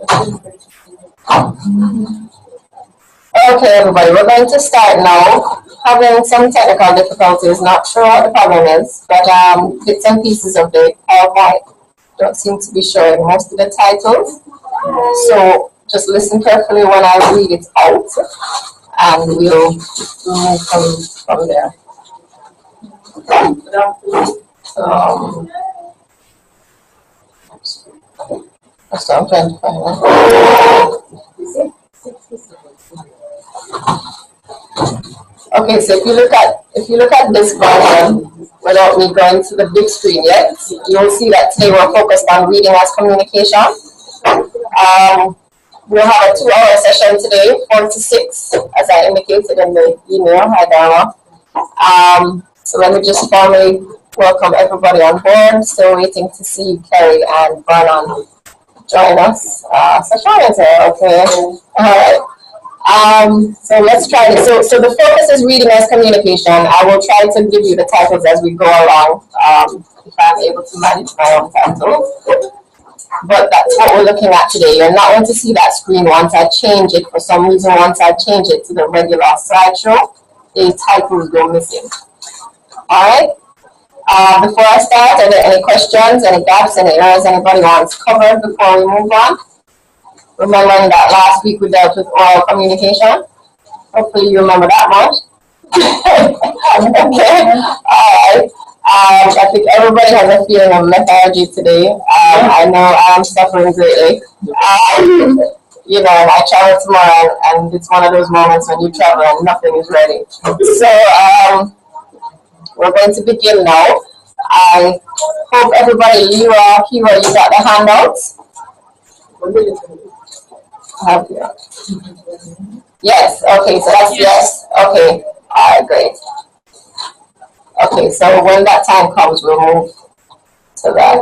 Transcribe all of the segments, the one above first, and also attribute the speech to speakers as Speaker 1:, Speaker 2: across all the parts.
Speaker 1: Okay, everybody, we're going to start now. Having some technical difficulties, not sure what the problem is, but bits and pieces of the PowerPoint don't seem to be showing most of the titles. So just listen carefully when I read it out, and we'll move from there. So I'm trying to find that. Okay, so if you look at this version, without me going to the big screen yet, you'll see that today we're focused on reading as communication. We'll have a 2-hour session today, 4 to 6, as I indicated in the email. Hi, Dharma. So let me just formally welcome everybody on board. Still waiting to see Kerry and Vernon join us. So Sean is here, okay. All right. So let's try this. So the focus is reading as communication. I will try to give you the titles as we go along, if I'm able to manage my own title. But that's what we're looking at today. You're not going to see that screen once I change it. For some reason, once I change it to the regular slideshow, the titles go missing. All right. Before I start, are there any questions, any gaps, any areas anybody wants covered before we move on? Remembering that last week we dealt with oral communication. Hopefully you remember that much. Okay. All right. I think everybody has a feeling of lethargy today. I know I am suffering greatly. You know, I travel tomorrow, and it's one of those moments when you travel and nothing is ready. So we're going to begin now. I hope everybody, Leroy, Kira, you got the handouts? Have you? Yes, okay, so that's yes. Okay, all right, great. Okay, so when that time comes, we'll move to that.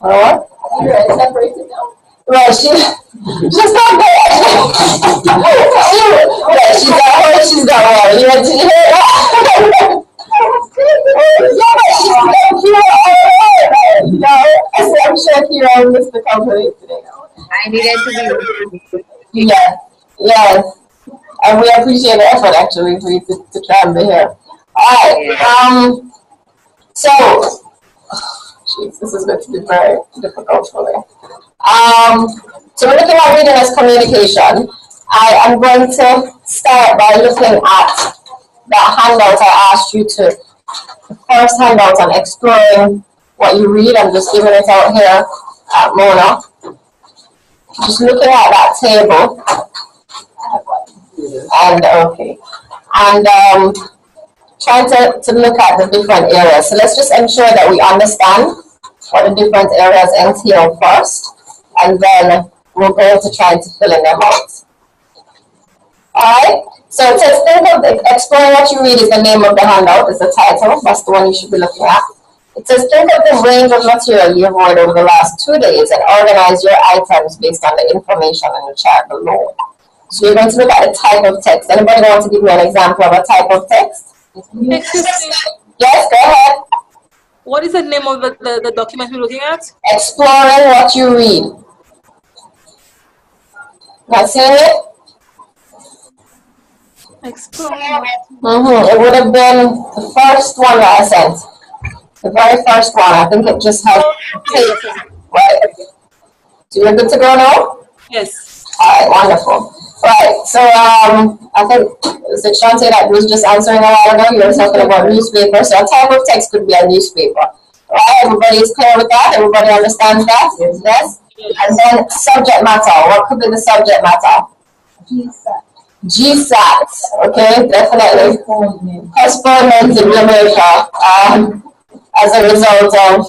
Speaker 1: All right? You're separated now? Well, she's not there. She's got her, she's got one. You want to hear that? I'm sure Kira missed the company today.
Speaker 2: I needed to be.
Speaker 1: Yeah, yeah. And we appreciate the effort actually for you to try and be here. Alright, so jeez, this is going to be very difficult for me. So we're looking at reading as communication. I am going to start by looking at the handout I asked you to. The first handout on exploring what you read. I'm just giving it out here at Mona. Just looking at that table. And okay. And trying to look at the different areas. So let's just ensure that we understand what the different areas entail first. And then we're going to try to fill in them out. Alright? So it says, think of exploring what you read is the name of the handout, is the title. That's the one you should be looking at. It says, think of the range of material you've read over the last 2 days and organize your items based on the information in the chart below. So you're going to look at the type of text. Anybody want to give me an example of a type of text?
Speaker 3: Excuse me.
Speaker 1: Yes, go ahead.
Speaker 3: What is the name of the document we're looking at?
Speaker 1: Exploring what you read. Not seeing it?
Speaker 3: Exploring.
Speaker 1: It would have been the first one that I sent. The very first one. I think it just has right. So you're good to go now?
Speaker 3: Yes.
Speaker 1: All right, wonderful. Right, so I think Shante that was just answering a while ago. You were talking about newspaper. So a type of text could be a newspaper. Right, everybody is clear with that? Everybody understands that? Yes? And then subject matter. What could be the subject matter? GSAT. Okay, definitely. Postponement in Jamaica as a result of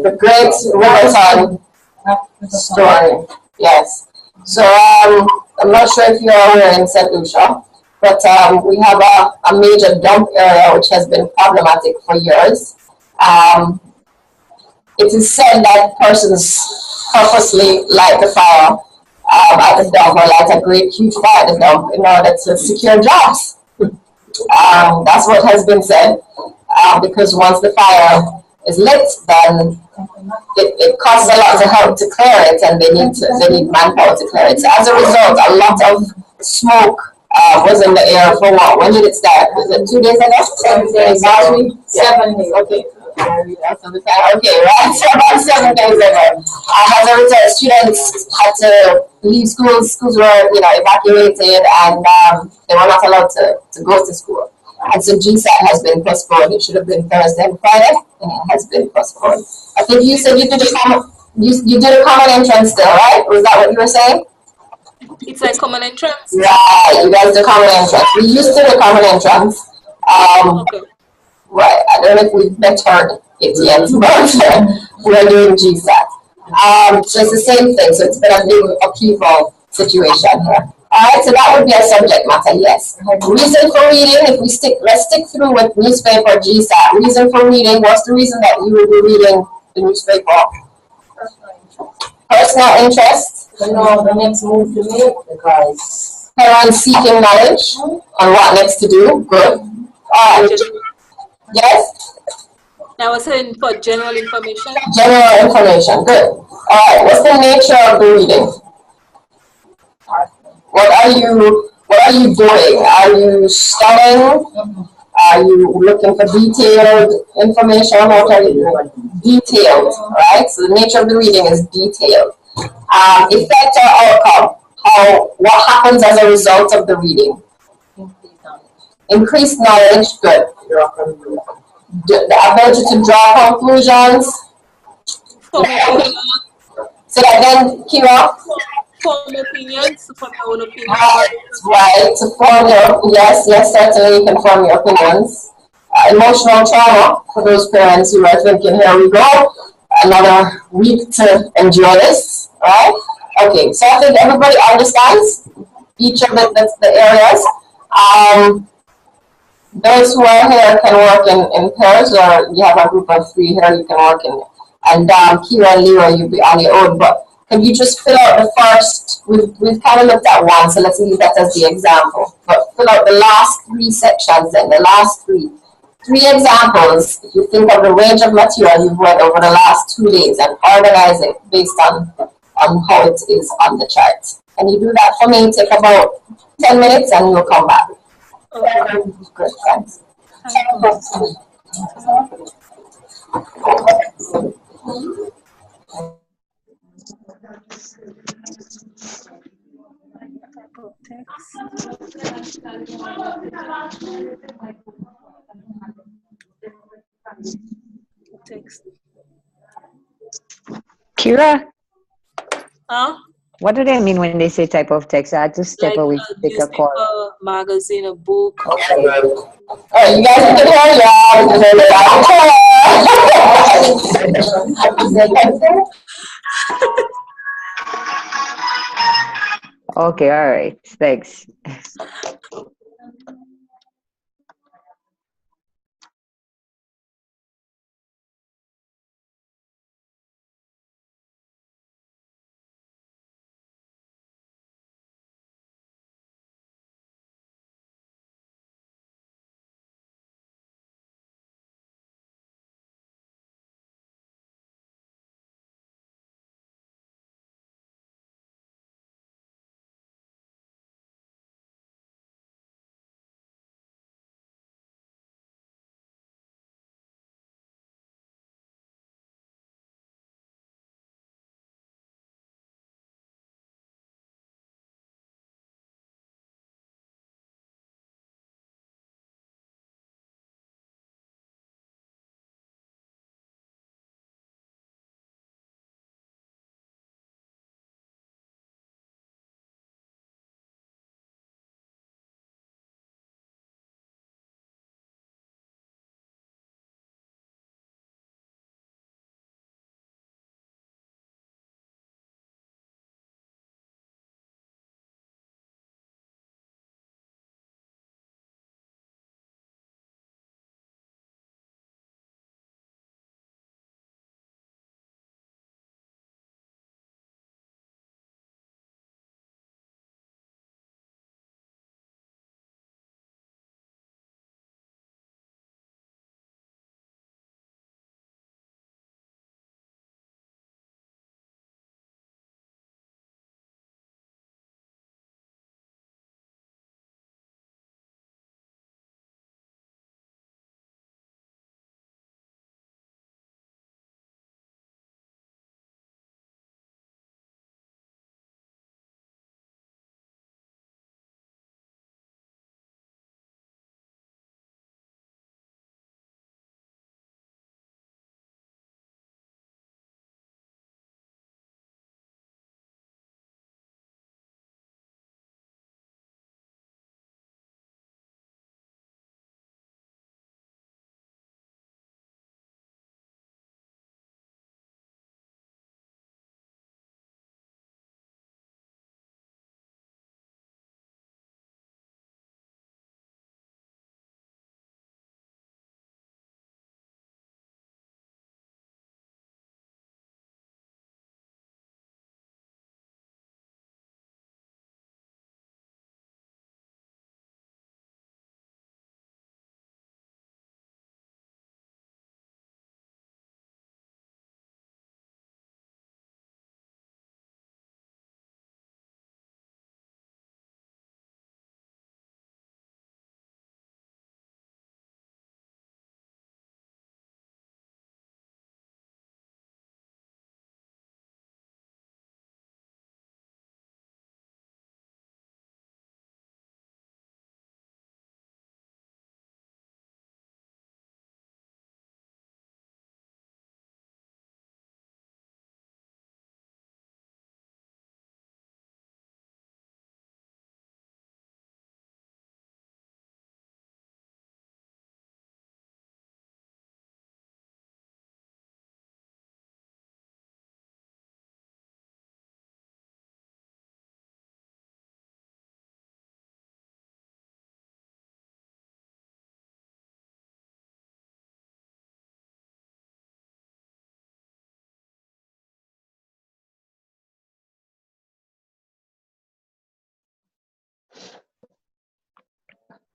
Speaker 1: the Great Riverton story. Yes. So I'm not sure if you're aware in St. Lucia, but we have a major dump area which has been problematic for years. It is said that persons purposely light the fire at the dump or light a great huge fire at the dump in order to secure jobs. That's what has been said, because once the fire is lit, then it costs a lot to help to clear it, and they need manpower to clear it. So as a result, a lot of smoke was in the air for what? When did it start? Was it 2 days ago? 7 days. Last week? 7 days. Okay. Okay, right. So about 7 days ago. As a result, students had to leave schools. Schools were, evacuated, and they were not allowed to go to school. And so GSAT has been postponed. It should have been Thursday and Friday, and it has been postponed. I think you said you did a common entrance still, right? Was that what you were saying?
Speaker 3: It's like common entrance?
Speaker 1: Right, you guys do common entrance. We used to do common entrance.
Speaker 3: Okay.
Speaker 1: Right, I don't know if we've bettered it yet, but we're doing GSAT. So it's the same thing. So it's been a big upheaval situation here. Alright, so that would be a subject matter, yes. Reason for reading, let's stick through with newspaper GSAT. Reason for reading, what's the reason that you would be reading the newspaper? Personal interest.
Speaker 4: The next move to make, because
Speaker 1: Parents seeking knowledge on what next to do. Good. Yes?
Speaker 3: I was saying for general information.
Speaker 1: General information. Good. Alright, what's the nature of the reading? What are you doing? Are you studying? Are you looking for detailed information? What are you doing? Detailed, right? So the nature of the reading is detailed. Effect or outcome. What happens as a result of the reading? Increased knowledge. Good. The ability to draw conclusions. So that then, Kira?
Speaker 3: Form opinions, from your own opinion.
Speaker 1: Right, to form yes, certainly you can form your opinions. Emotional trauma for those parents who are thinking, here we go, another week to enjoy this, right? Okay, so I think everybody understands each of the areas. Those who are here can work in pairs, or you have a group of 3 here, you can work in. And Kira and Leroy, you'll be on your own, but can you just fill out the first, we've kind of looked at one, so let's leave that as the example. But fill out the last 3 sections then, the last 3. 3 examples, if you think of the range of material you've read over the last 2 days, and organize it based on how it is on the chart. Can you do that for me? Take about 10 minutes and we'll come back.
Speaker 3: Okay.
Speaker 1: Good, thanks.
Speaker 3: Text.
Speaker 5: Kira,
Speaker 3: Huh?
Speaker 5: what do they mean when they say type of text? I had to step
Speaker 3: Like
Speaker 5: away
Speaker 3: a
Speaker 5: to take a call.
Speaker 3: newspaper, magazine, a book.
Speaker 5: Okay.
Speaker 1: Alright, you guys can hear
Speaker 5: Okay, all right. Thanks.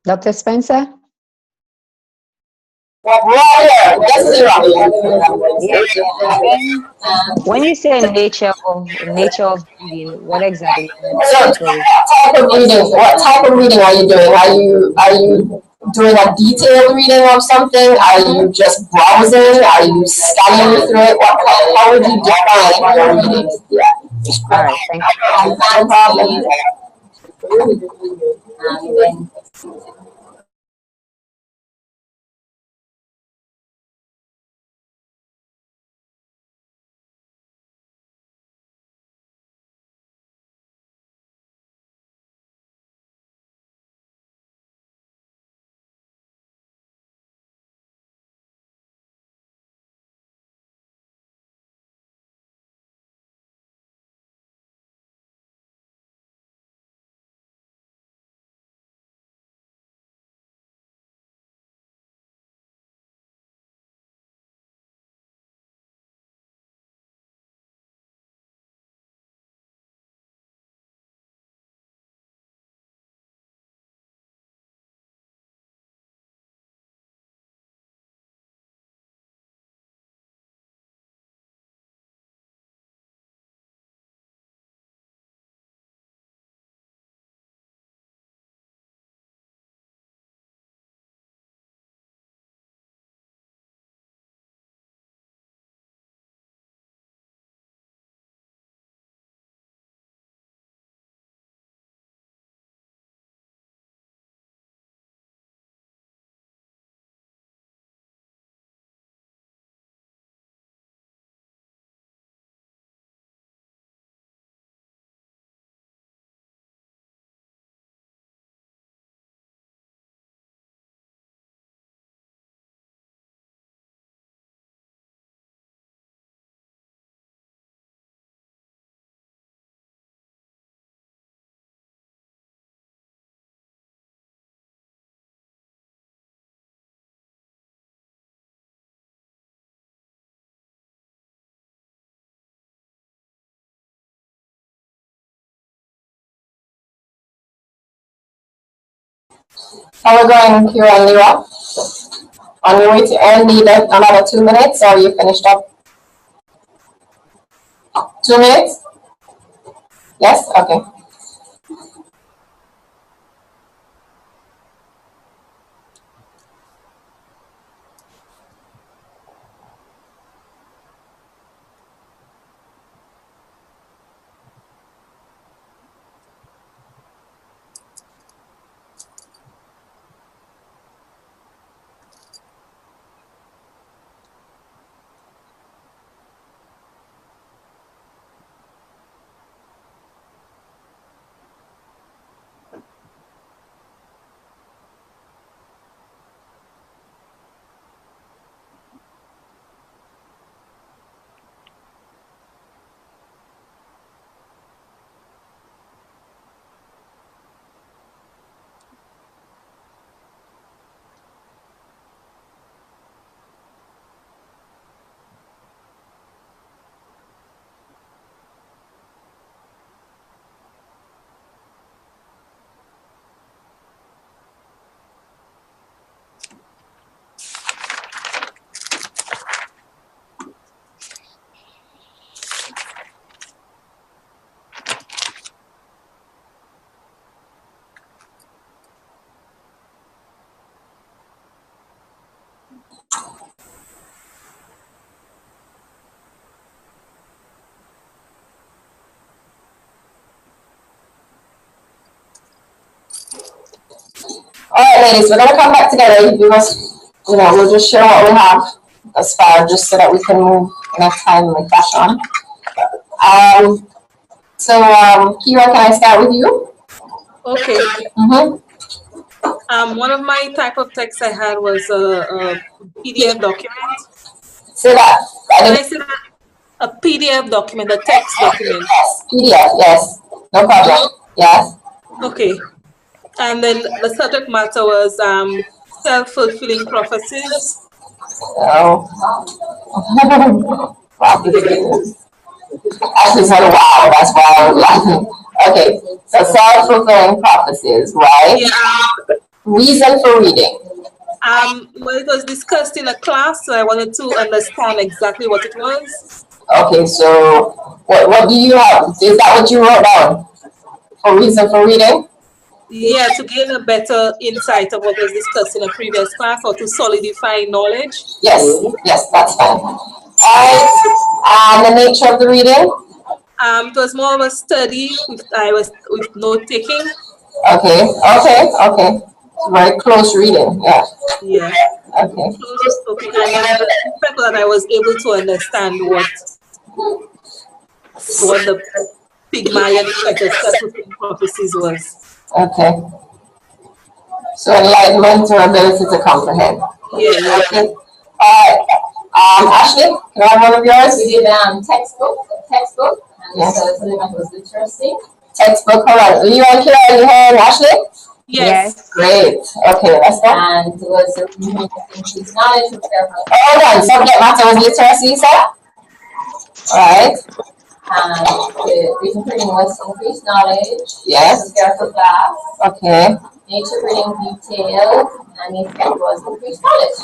Speaker 5: Dr. Spencer?
Speaker 1: Right here. Yes, zero.
Speaker 5: When you say nature of reading, what exactly are you
Speaker 1: So,
Speaker 5: referring to?
Speaker 1: type of reading. What type of reading are you doing? Are you doing a detailed reading of something? Are you just browsing? Are you scanning through it? How would you define your reading? Yeah.
Speaker 5: All right, thank you.
Speaker 1: No problem. How we going, Kira and Lira? On your way to end, need another 2 minutes, or you finished up? 2 minutes? Yes? Okay. All right, ladies, we're gonna come back together. We must, we'll just share what we have thus far, just so that we can move in a timely fashion. Kira, can I start with you?
Speaker 3: Okay. One of my type of texts I had was a PDF document.
Speaker 1: Say that.
Speaker 3: Can I say that? A PDF document, a text document.
Speaker 1: Yes, PDF, yes. No problem. Yes.
Speaker 3: Okay. And then the subject matter was self-fulfilling prophecies.
Speaker 1: So, prophecies. Actually said, wow, that's why I was laughing. Okay, so self-fulfilling prophecies, right?
Speaker 3: Yeah.
Speaker 1: Reason for reading.
Speaker 3: Well, it was discussed in a class, so I wanted to understand exactly what it was.
Speaker 1: Okay, so what do you have? Is that what you wrote down? For reason for reading?
Speaker 3: Yeah, to gain a better insight of what was discussed in a previous class or to solidify knowledge.
Speaker 1: Yes, yes, that's fine. Alright, the nature of the reading?
Speaker 3: It was more of a study with note taking.
Speaker 1: Okay. Very close reading, yeah.
Speaker 3: Yeah.
Speaker 1: Okay.
Speaker 3: Close talking, and then the fact that I was able to understand what the Pygmalion effect of self-fulfilling prophecies was.
Speaker 1: Okay. So enlightenment or ability to comprehend.
Speaker 3: Yeah.
Speaker 1: Okay. Ashley, can I have one of yours?
Speaker 4: We did textbook, and
Speaker 1: Yes.
Speaker 4: so it was literacy.
Speaker 1: Textbook, hold on. Leon, here, are you hearing Ashley?
Speaker 3: Yes.
Speaker 1: Great. Okay, let's go.
Speaker 4: And it was increased knowledge, prepare for
Speaker 1: Hold on. Subject matter was literacy, sir? Alright.
Speaker 4: and the reason for reading was increased knowledge,
Speaker 1: Yes.
Speaker 4: prepare for class,
Speaker 1: Okay.
Speaker 4: nature reading detailed, and the effect was increased knowledge.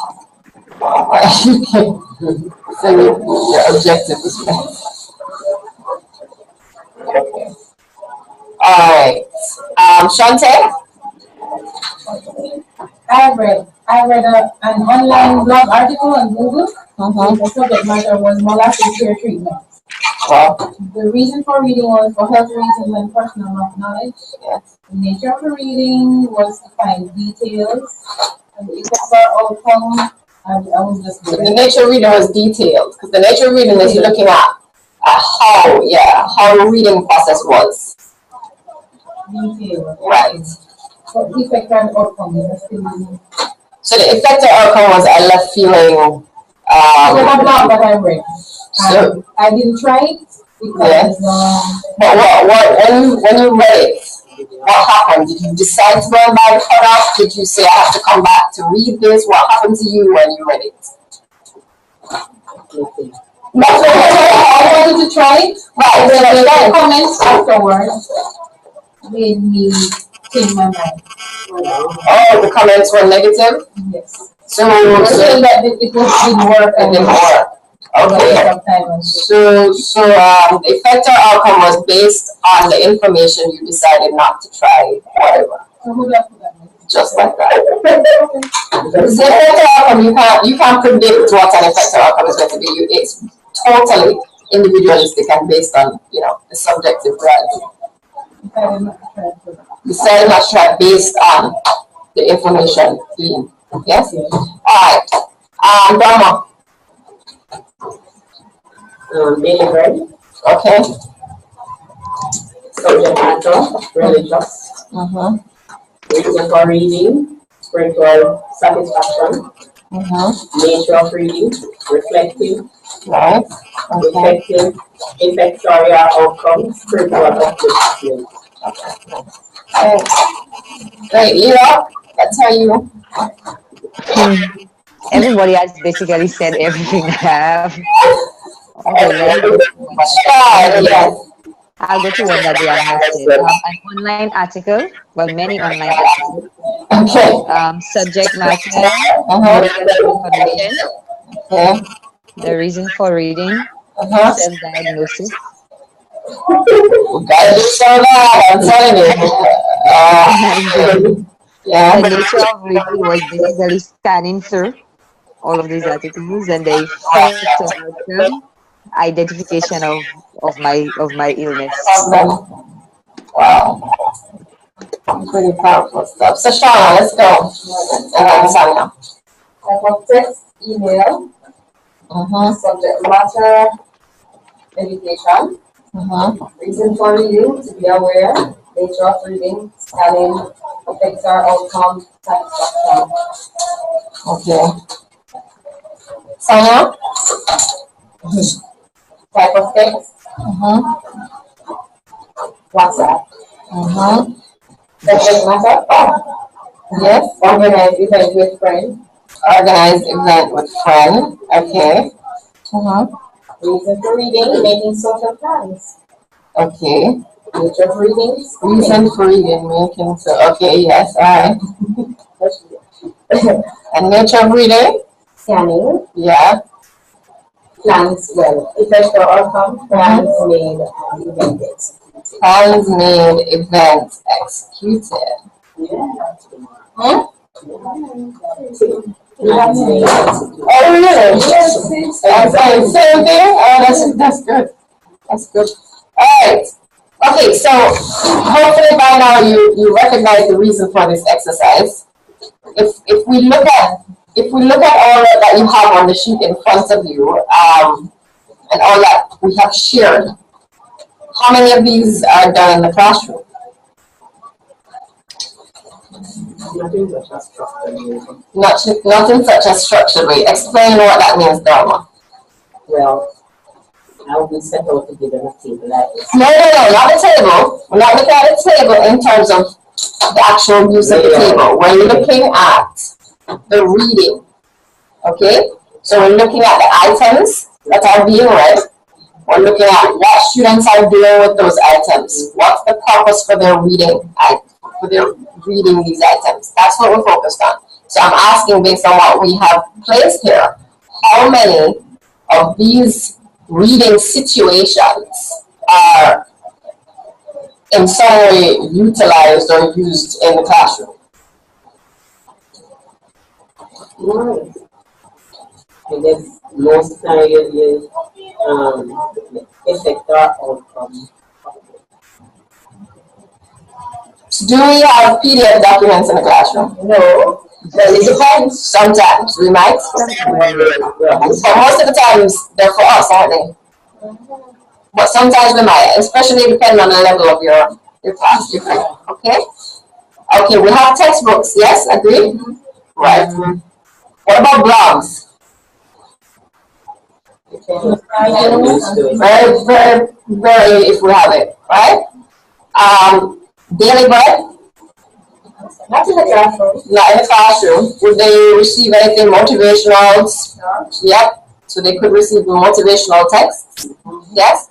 Speaker 1: So your objective is met. Okay. Alright. Shante?
Speaker 6: I read an online blog article on Google. The subject matter was molasses care treatment.
Speaker 1: Well,
Speaker 6: The reason for reading was for health reasons and personal knowledge.
Speaker 1: yes.
Speaker 6: The nature of the reading was to find details and the effects or outcome. I was just
Speaker 1: So the nature of reading was detailed because the nature of reading is looking at how the reading process was.
Speaker 6: detailed.
Speaker 1: Right.
Speaker 6: But the effect and outcome is still
Speaker 1: So the effective outcome was I left feeling
Speaker 6: a blog that I read.
Speaker 1: so
Speaker 6: I didn't try it because
Speaker 1: but when you read it, what happened? Did you decide to go and buy the product? Did you say I have to come back to read this? What happened to you when you read it?
Speaker 6: I wanted to try it.
Speaker 1: Right.
Speaker 6: The comments afterwards made me change my mind.
Speaker 1: Oh, the comments were negative?
Speaker 6: Yes.
Speaker 1: So
Speaker 6: Saying that it didn't work
Speaker 1: and then more. Okay. So the effective outcome was based on the information you decided not to try, whatever. Just like that. The effective outcome you can't predict what an effective outcome is going to be. It's totally individualistic and based on the subjective reality. Decided not to try based on the information being. Yes? Alright. Drama.
Speaker 4: Daily bread,
Speaker 1: Okay.
Speaker 4: subject matter, religious, reason for reading, spiritual satisfaction, nature of reading, reflective,
Speaker 1: Right.
Speaker 4: effective, effectorial outcome, spiritual upliftment.
Speaker 1: Okay. Great. Lila, that's how you.
Speaker 5: Everybody has basically said everything I have. Okay,
Speaker 1: Yes.
Speaker 5: I'll go to one that they have not said. An online article, well, many online articles.
Speaker 1: Okay.
Speaker 5: Subject matter, information,
Speaker 1: Okay.
Speaker 5: the reason for reading, self-diagnosis.
Speaker 1: We gotta do some of that, I'm telling you. Yeah.
Speaker 5: The nature of reading was basically scanning through all of these articles and the effect or outcome, identification of my illness.
Speaker 1: Wow. Pretty powerful stuff. So Shauna, let's go. And then Sonia.
Speaker 6: Type of text, email, subject matter, education, reason for reading, to be aware, nature of reading, scanning, effects or outcome, satisfaction.
Speaker 1: Okay. Sonia?
Speaker 6: Type of text, WhatsApp. Subject matter,
Speaker 1: Yes.
Speaker 6: organized event with friend.
Speaker 1: Organized event with friend. Okay.
Speaker 6: Reason for reading, making social plans.
Speaker 1: Okay.
Speaker 6: Nature of reading,
Speaker 1: Reason for reading, making so. Okay. Yes. All right. And nature of reading?
Speaker 4: Scanning.
Speaker 1: Yeah.
Speaker 4: Plans, well, effect or outcome, plans made and event executed.
Speaker 1: Plans made, events executed. Hmm?
Speaker 4: Plans made.
Speaker 1: Oh, really? Yes. Same thing? Oh, that's good. That's good. All right. Okay, so hopefully by now you recognize the reason for this exercise. If we look at all that you have on the sheet in front of you, and all that we have shared, how many of these are done in the classroom? Not in such a structured way. Explain what that means, Dharma.
Speaker 4: Well, how we set out to give them a table like this.
Speaker 1: No, not a table. We're not looking at a table in terms of the actual use of the table. We're looking at the reading. Okay? So we're looking at the items that are being read. We're looking at what students are doing with those items. What's the purpose for their reading, these items? That's what we're focused on. So I'm asking, based on what we have placed here, how many of these reading situations are in some way utilized or used in the classroom?
Speaker 4: I guess most time is effect or outcome.
Speaker 1: Do we have PDF documents in the classroom?
Speaker 4: No.
Speaker 1: Well, it depends. Sometimes we might. But most of the times they're for us, aren't they? But sometimes we might, especially depending on the level of your class. Okay? Okay, we have textbooks. Yes, agree? Right. What about blogs? Very, if we have it, right? Daily bread?
Speaker 4: Not in the classroom.
Speaker 1: Not in the classroom. Would they receive anything motivational? Yep. So they could receive motivational texts. Yes.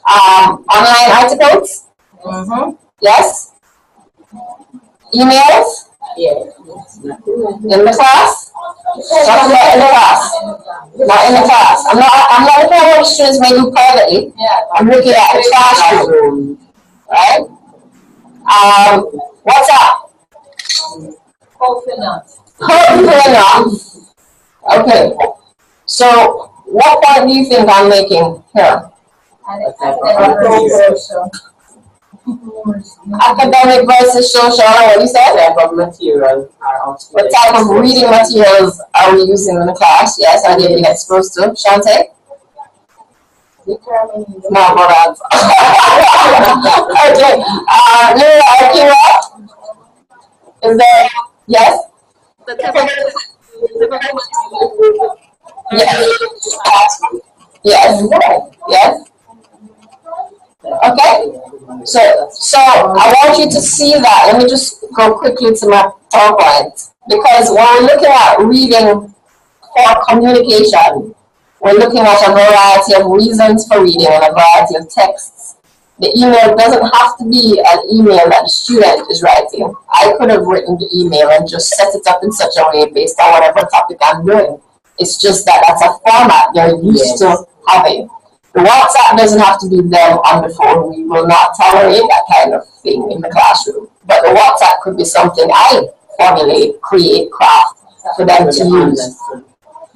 Speaker 1: Online articles? Yes. Emails?
Speaker 4: Yeah.
Speaker 1: In the class? Not in the class. Not in the class. I'm not looking at what students may do privately. I'm looking at the classroom. Right? What's up?
Speaker 6: Hopefully not.
Speaker 1: Hopefully not. Okay. So, what point do you think I'm making here? Academic versus social. What you said? What type of reading materials are we using in the class? Yes, I did get exposed to. Shante? No, more that. Okay. Kira? Is there? Yes? Yes. Yes. Okay. So I want you to see that. Let me just go quickly to my PowerPoint, because when we're looking at reading for communication, we're looking at a variety of reasons for reading and a variety of texts. The email doesn't have to be an email that the student is writing. I could have written the email and just set it up in such a way based on whatever topic I'm doing. It's just that that's a format they're used to having. The WhatsApp doesn't have to be them on the phone. We will not tolerate that kind of thing in the classroom. But the WhatsApp could be something I formulate, create, craft for them to use,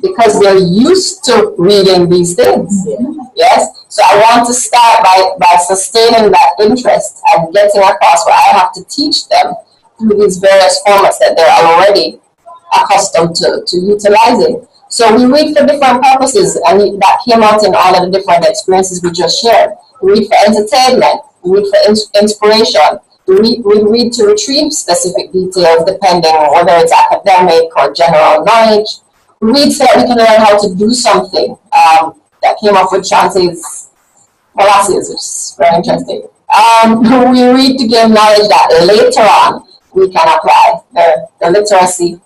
Speaker 1: because they're used to reading these things. Yes? So I want to start by sustaining that interest and getting across what I have to teach them through these various formats that they're already accustomed to utilizing. So we read for different purposes, and that came out in all of the different experiences we just shared. We read for entertainment, we read for inspiration, we read to retrieve specific details depending on whether it's academic or general knowledge. We read so that we can learn how to do something. That came up with Chance's molasses, which is very interesting. We read to gain knowledge that later on we can apply. The literacy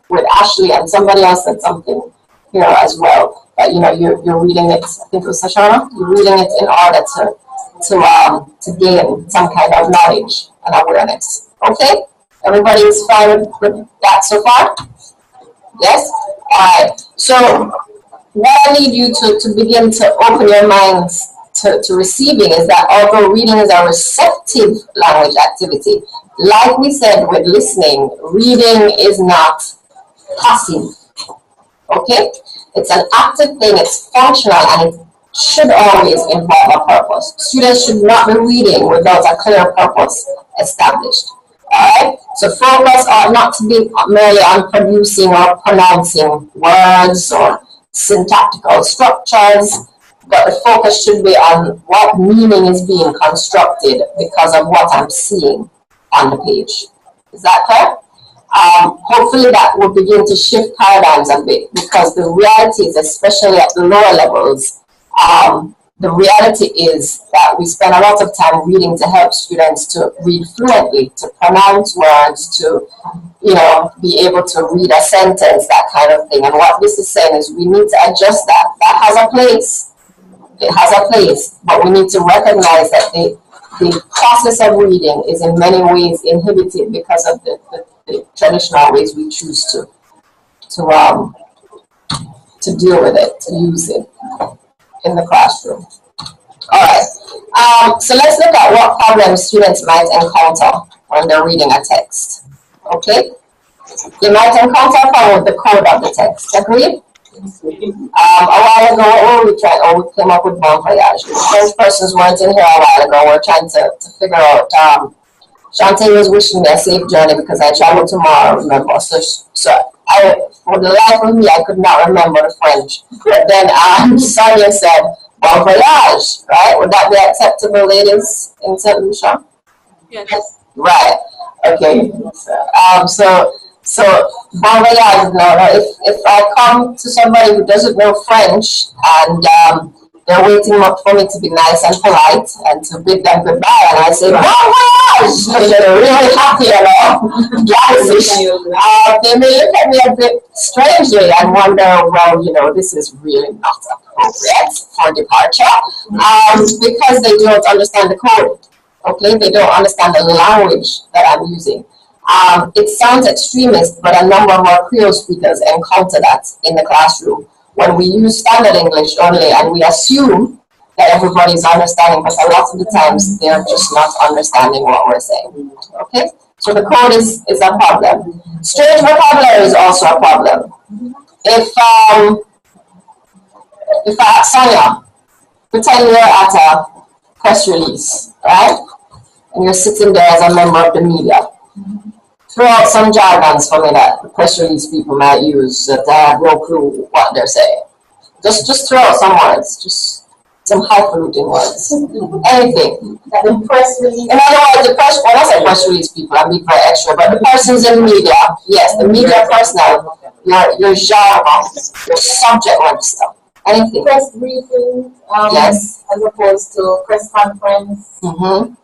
Speaker 1: with Ashley, and somebody else said something here as well. But you're reading it. I think it was Sashana. You're reading it in order to gain some kind of knowledge and awareness. Okay. Everybody's fine with that so far? Yes? Alright. So what I need you to begin to open your minds to receiving is that although reading is a receptive language activity, like we said with listening, reading is not passive. Okay? It's an active thing, it's functional, and it should always involve a purpose. Students should not be reading without a clear purpose established. Alright? So focus ought not to be merely on producing or pronouncing words or syntactical structures, but the focus should be on what meaning is being constructed because of what I'm seeing on the page. Is that clear? Hopefully that will begin to shift paradigms a bit, because the reality is, especially at the lower levels, the reality is that we spend a lot of time reading to help students to read fluently, to pronounce words, to, be able to read a sentence, that kind of thing. And what this is saying is we need to adjust that. That has a place. It has a place, but we need to recognize that the process of reading is in many ways inhibited because of the traditional ways we choose to deal with it, to use it in the classroom. All right. So let's look at what problems students might encounter when they're reading a text. Okay? You might encounter a problem with the code of the text. Agreed? A while ago, we came up with bon voyage. Those persons weren't in here a while ago. We're trying to figure out. Shantae was wishing me a safe journey because I travel tomorrow, remember. So for the life of me, I could not remember the French. But then Sonia said, bon voyage, right? Would that be acceptable, ladies, in St. Lucia?
Speaker 3: Yes.
Speaker 1: Right. Okay. So bon voyage, no. If I come to somebody who doesn't know French and they're waiting for me to be nice and polite and to bid them goodbye, and I say bon voyage, they're really happy and they may look at me a bit strangely and wonder, well, this is really not appropriate for departure, because they don't understand the code. Okay, they don't understand the language that I'm using. It sounds extremist, but a number of our Creole speakers encounter that in the classroom when we use standard English only, and we assume that everybody's understanding, but a lot of the times they're just not understanding what we're saying. Okay, so the code is a problem. Strange vocabulary is also a problem. If Sonia, pretend you're at a press release, right? And you're sitting there as a member of the media. Throw out some jargons for me that the press release people might use that I have no clue what they're saying. Just throw out some words, just some highfalutin words. Anything.
Speaker 6: That the press release.
Speaker 1: In other words, when I say press release people, I'm being very extra, but the persons in media, yes, the media personnel, your jargon, your subject matter stuff. Anything.
Speaker 6: Press briefing,
Speaker 1: yes.
Speaker 6: As opposed to press conference.
Speaker 1: Mm-hmm.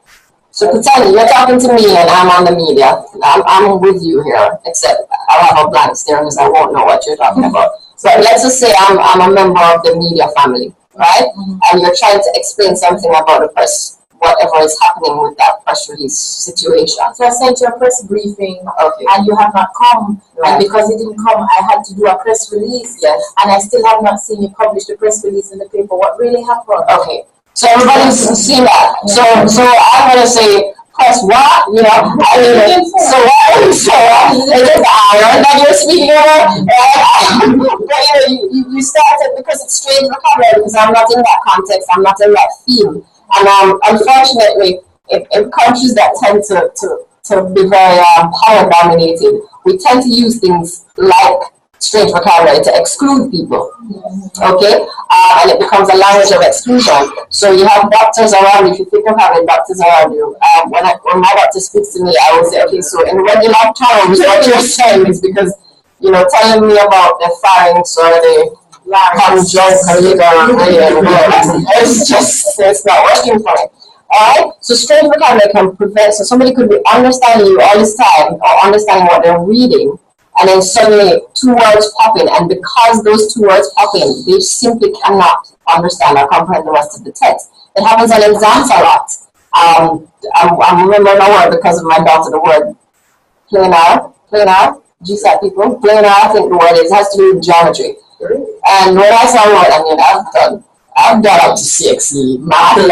Speaker 1: So pretend you're talking to me and I'm on the media. I'm with you here, except I'll have a blank stare because I won't know what you're talking about. So let's just say I'm a member of the media family, right? Mm-hmm. And you're trying to explain something about the press, whatever is happening with that press release situation.
Speaker 6: So I sent you a press briefing,
Speaker 1: okay,
Speaker 6: and you have not come. Right. And because you didn't come, I had to do a press release.
Speaker 1: Yes.
Speaker 6: And I still have not seen you publish the press release in the paper. What really happened?
Speaker 1: Okay. So everybody's seen that. So I'm gonna say press what? So what? So is it the iron that you're speaking about? But you started because it's strange vocabulary, because I'm not in that context, I'm not in that theme. And unfortunately, in countries that tend to be very power dominated, we tend to use things like strange vocabulary to exclude people, okay? And it becomes a language of exclusion. So you have doctors around you. If you think of having doctors around you, when my doctor speaks to me, I will say, okay, so in regular terms, what you're saying is because, telling me about the pharynx or the it's not working for me. Alright? So strange vocabulary can prevent, so somebody could be understanding you all this time, or understanding what they're reading, and then suddenly 2 words pop in, and because those 2 words pop in, they simply cannot understand or comprehend the rest of the text. It happens on exams a lot. I'm remembering a word because of my daughter, the word planar, GSAT people, planar, I think the word is, has to do with geometry. And when I saw the word, I mean, I've done up to 6 math, and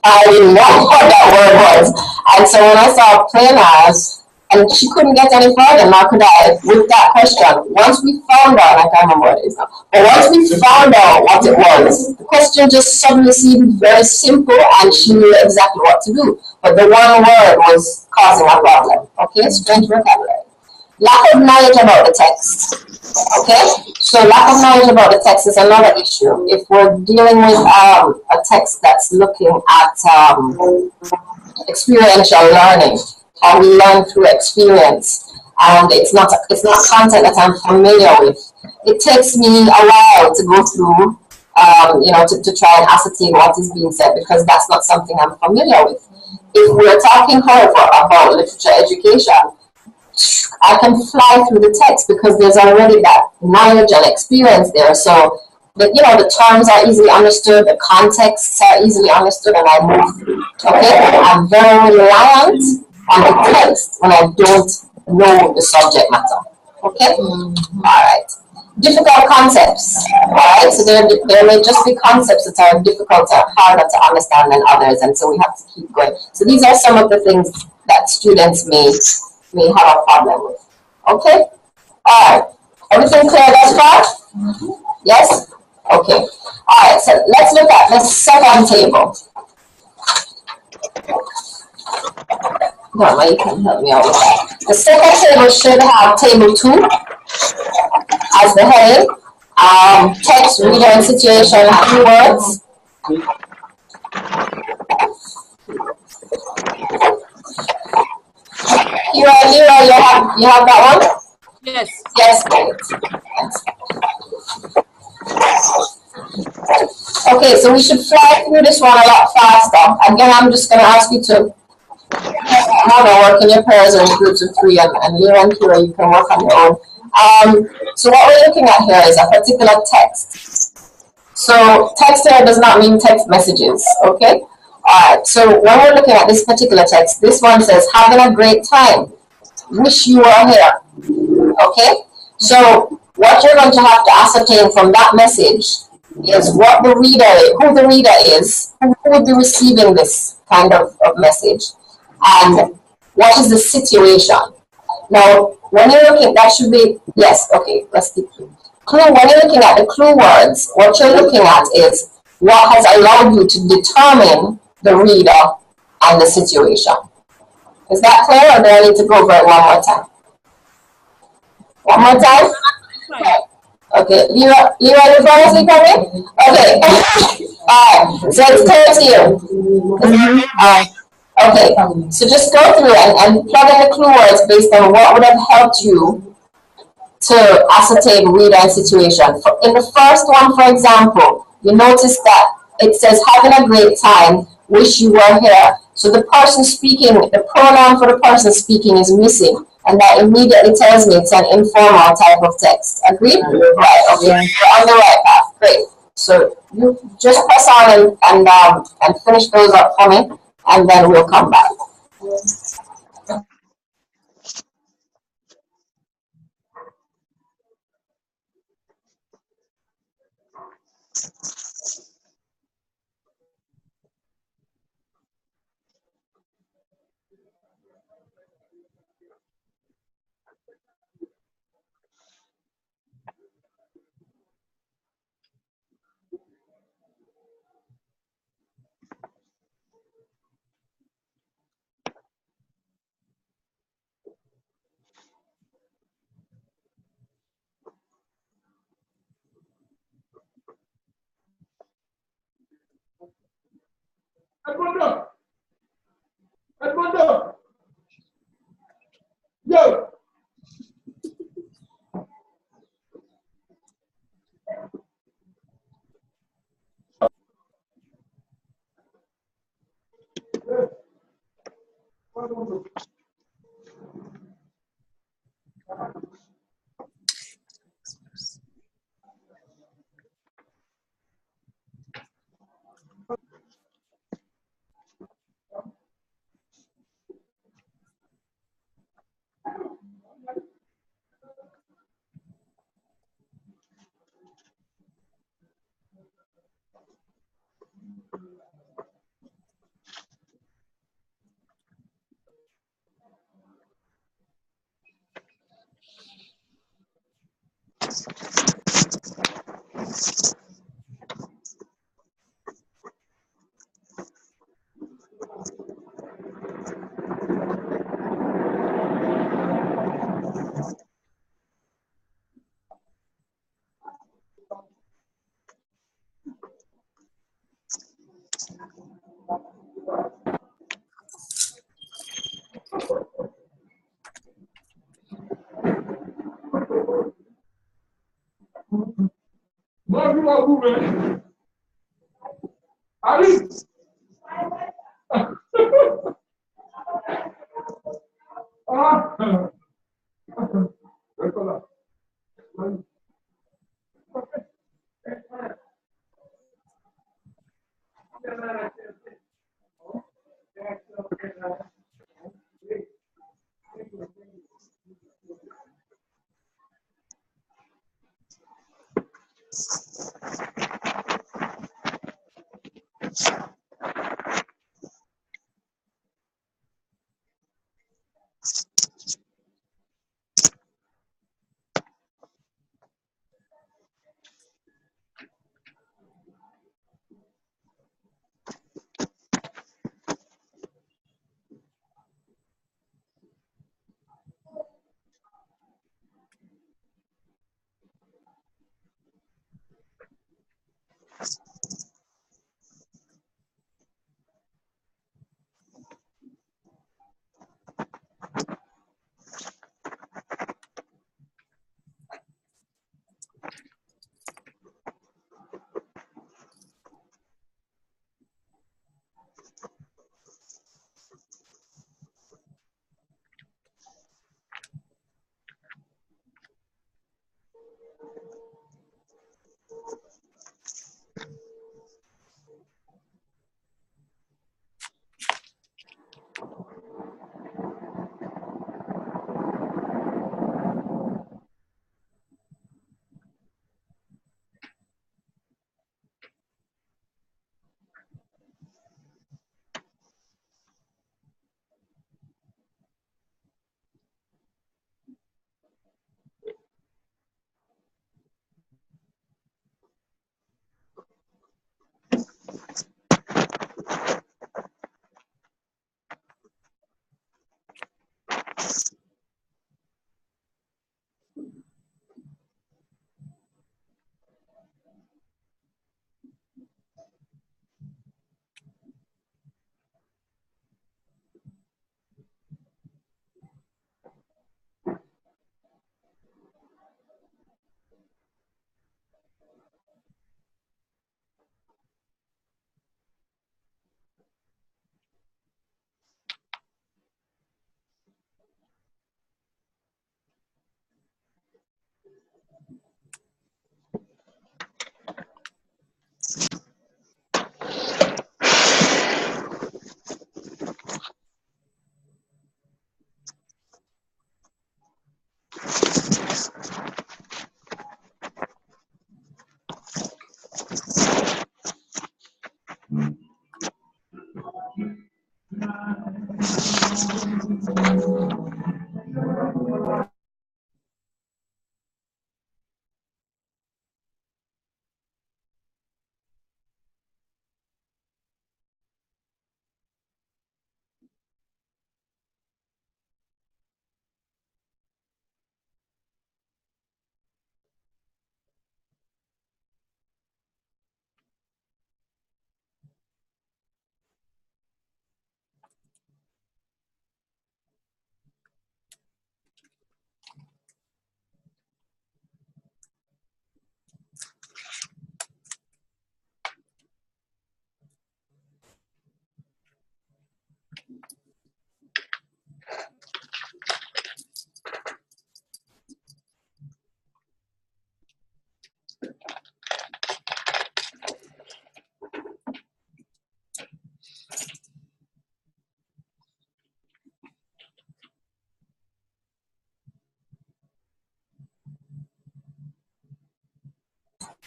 Speaker 1: I didn't know what that word was. And so when I saw planars, and she couldn't get any further, nor could I, with that question. Once we found out, I can't remember what it is now, but once we found out what it was, the question just suddenly seemed very simple, and she knew exactly what to do. But the one word was causing a problem. Okay, strange vocabulary. Lack of knowledge about the text. Okay, so lack of knowledge about the text is another issue. If we're dealing with a text that's looking at experiential learning, how we learn through experience, and it's not content that I'm familiar with. It takes me a while to go through, to try and ascertain what is being said, because that's not something I'm familiar with. If we're talking, however, about literature education, I can fly through the text because there's already that knowledge and experience there. So, the terms are easily understood, the contexts are easily understood, and I move through. Okay, I'm very reliant on the text when I don't know the subject matter. Okay, all right. Difficult concepts. All right, so there may just be concepts that are difficult or harder to understand than others, and so we have to keep going. So these are some of the things that students may have a problem with. Okay? Alright. Everything clear thus far? Yes? Okay. Alright, so let's look at the second table. Norma, you can help me out with that. The second table should have table 2 as the heading. Text, reader, and situation, keywords. Leroy, you have that one?
Speaker 3: Yes.
Speaker 1: Yes, great. Okay, so we should fly through this one a lot faster. Again, I'm just going to ask you to work in your pairs or in groups of 3, and Leroy and Kira, you can work on your own. So what we're looking at here is a particular text. So text here does not mean text messages, okay? Alright, so when we're looking at this particular text, this one says, having a great time. Wish you were here. Okay? So what you're going to have to ascertain from that message is what the reader, who the reader is, who would be receiving this kind of message, and what is the situation. Now, when you're looking, that should be, yes, okay, let's keep clue. When you're looking at the clue words, what you're looking at is what has allowed you to determine the reader and the situation. Is that clear, or do I need to go over it one more time? One more time? Okay, Leroy, you fall asleep on me? Okay. Alright, so it's 13. Alright. Okay, so just go through and plug in the clue words based on what would have helped you to ascertain reader and situation. In the first one, for example, you notice that it says having a great time, wish you were here. So the person speaking, the pronoun for the person speaking is missing, and that immediately tells me it's an informal type of text. Agreed? Right, okay, you're on the right path, great. So you just press on and finish those up for me, and then we'll come back.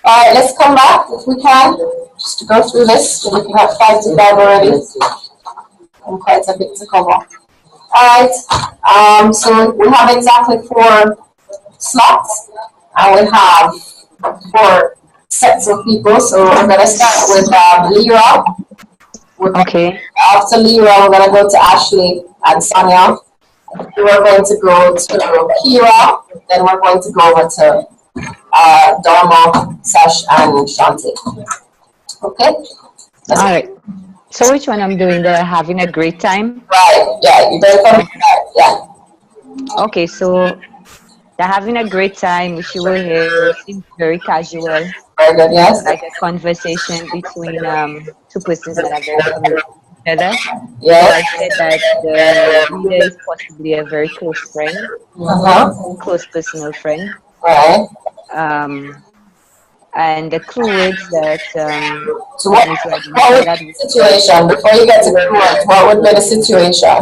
Speaker 1: All right, let's come back if we can, just to go through this. We're looking at 5 to 5 already, and quite a bit to cover. All right, so we have exactly 4 slots, and we have 4 sets of people. So we're going to start with Lira.
Speaker 5: Okay.
Speaker 1: After Lira, we're going to go to Ashley and Sonia. We're going to go to Kira. Then we're going to go over to Dharma, Sash, and Shanti. Okay?
Speaker 5: All right. So which one I'm doing? The having a great time?
Speaker 1: Right, yeah, you're going from yeah.
Speaker 5: Okay, so the having a great time, if you were here, seems very casual,
Speaker 1: Very good, yes.
Speaker 5: like a conversation between two persons that are very familiar with each other. So
Speaker 1: Yes.
Speaker 5: I said that the reader is possibly a very close friend, close personal friend.
Speaker 1: Right.
Speaker 5: And the clue words that
Speaker 1: So
Speaker 5: help
Speaker 1: what
Speaker 5: me to
Speaker 1: would
Speaker 5: identify
Speaker 1: be
Speaker 5: that.
Speaker 1: the situation, before you get to the word, what would be the situation?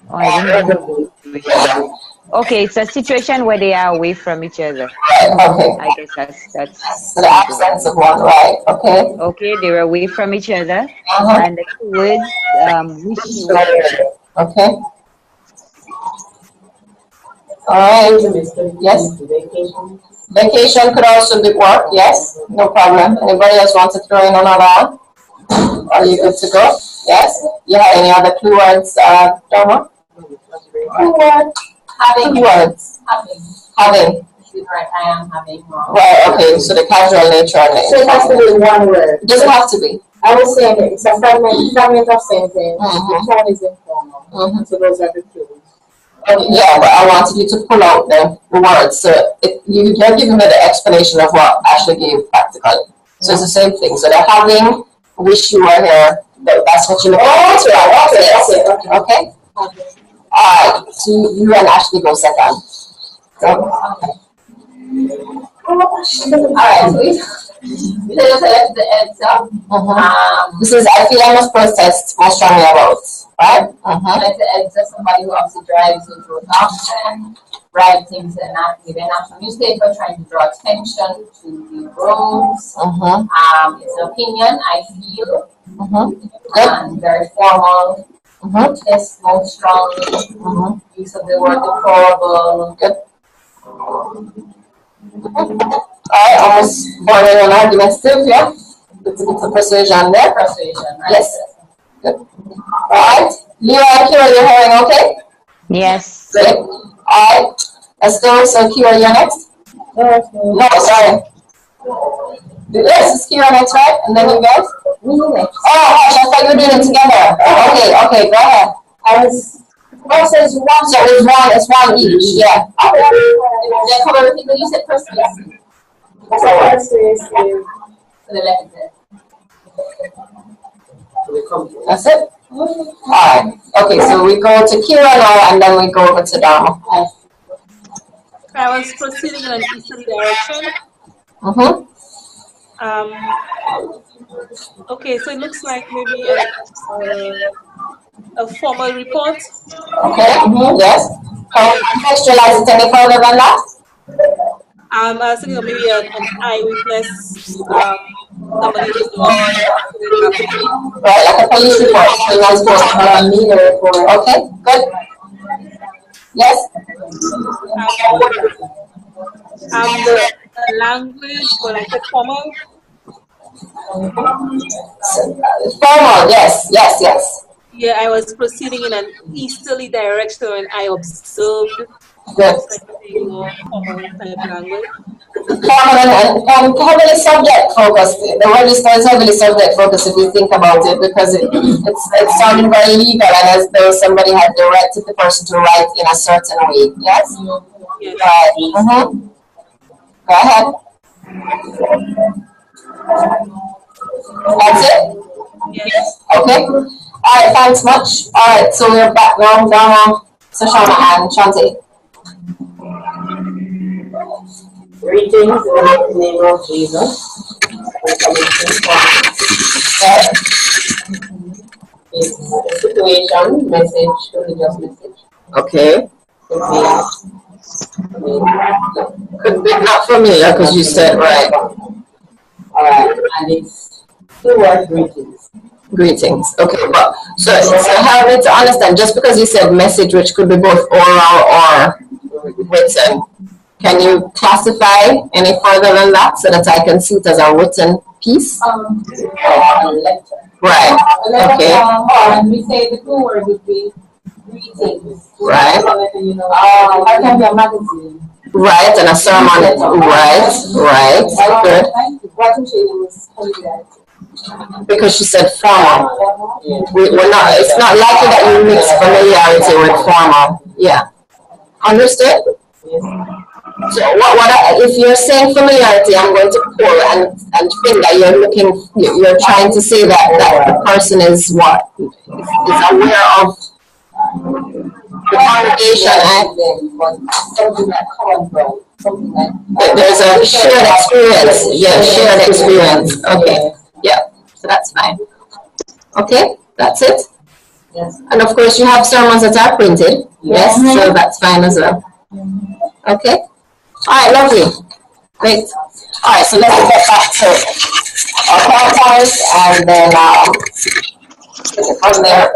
Speaker 5: Oh, I didn't get the situation. Okay, it's a situation where they are away from each other.
Speaker 1: Right, okay.
Speaker 5: I guess that's
Speaker 1: So the absence of one, right, okay.
Speaker 5: okay. They were away from each other, and the two words wish you were here.
Speaker 1: Okay. All right. Yes. Vacation could also be work. Yes. No problem. Anybody else want to throw in another one? Are you good to go? Yes. You have any other clue words, Donna? Clue word. Having words. Having.
Speaker 4: Right, I am having wrong.
Speaker 1: Right. Okay. So the casual nature of it.
Speaker 6: So it has to be one word.
Speaker 1: It doesn't have to be.
Speaker 6: I was saying it's a fragment of sentence. The tone is informal. So those are the clues.
Speaker 1: Okay, yeah, but I wanted you to pull out the words. So you're giving me the explanation of what Ashley gave practically. So it's the same thing. So they're having, wish you were here. That's what you're looking for. That's right. Okay. All right. So you and Ashley go second. So,
Speaker 4: Alright, so we select the answer.
Speaker 1: this is, I feel I must protest more strongly about, right?
Speaker 4: Select the answer, somebody who obviously drives into an auction, ride things and not give a national newspaper, trying to draw attention to the roads. It's an opinion, I feel. And very formal. Yes, more strong. Use of the word deplorable.
Speaker 1: Good. Alright, almost bordering on argumentative, yeah? It's a persuasion there.
Speaker 4: Persuasion, right?
Speaker 1: Yes. Good. Alright. Leo and Kira, you're hearing okay?
Speaker 5: Yes.
Speaker 1: Great. Alright. Let's go. So Kira, you're next? No, sorry. Yes, it's Kira next, right? And then you guys?
Speaker 6: Me next.
Speaker 1: Oh, gosh, I thought you were doing it together. Okay, go ahead.
Speaker 6: So it's one.
Speaker 1: So it's one each, yeah.
Speaker 4: Then cover everything, but you said persuasive.
Speaker 6: Persuasive.
Speaker 4: So the left there.
Speaker 1: That's it? Alright. Okay, so we go to Kira now and then we go over to Dharma.
Speaker 3: I was proceeding in an easterly direction. Okay, so it looks like maybe a formal report.
Speaker 1: Okay, yes. Can we contextualize it any further than that?
Speaker 3: I was thinking of maybe an eyewitness, somebody who's happening.
Speaker 1: Right, like a police report. So you want to go to media report. Okay, good. Yes?
Speaker 3: The language, or like a formal.
Speaker 1: Formal, yes.
Speaker 3: Yeah, I was proceeding in an easterly direction and I observed
Speaker 1: Good.
Speaker 3: more formal type language.
Speaker 1: Formal and heavily subject focused. The register is heavily subject focused if you think about it, because it's sounding very legal and as though somebody had directed the person to write in a certain way. Yes?
Speaker 3: Yes.
Speaker 1: Right. Go ahead. That's it?
Speaker 3: Yes.
Speaker 1: Okay. Alright, thanks much. Alright, so we're back now, Dharma, Sashana, and Shanti.
Speaker 7: Greetings in the name of Jesus. It's a situation, message, religious message.
Speaker 1: Okay. Could be not familiar because you said right.
Speaker 7: Alright, and it's two word greetings.
Speaker 1: Greetings. Okay, but so help me to understand, just because you said message, which could be both oral or written, can you classify any further than that so that I can see it as a written piece?
Speaker 4: Lecture.
Speaker 1: Right. Okay.
Speaker 4: And we say the two words would be greetings.
Speaker 1: Right.
Speaker 4: I can be a magazine.
Speaker 1: Right, and a sermon. Right. Good.
Speaker 4: What you say was
Speaker 1: Because she said formal. We're not, it's not likely that you mix familiarity with formal. Yeah. Understood? So if you're saying familiarity, I'm going to pull and think that you're trying to say that the person is what? Is aware of the congregation and
Speaker 4: something like common ground, something like
Speaker 1: there's a shared experience. Yeah, shared experience. Okay. Yeah. So that's fine. Okay, that's it.
Speaker 4: yes.
Speaker 1: And of course, you have sermons that are printed. Yes, so that's fine as well. Okay. All right, lovely. Great. All right, so let's get back to our PowerPoint and then from there.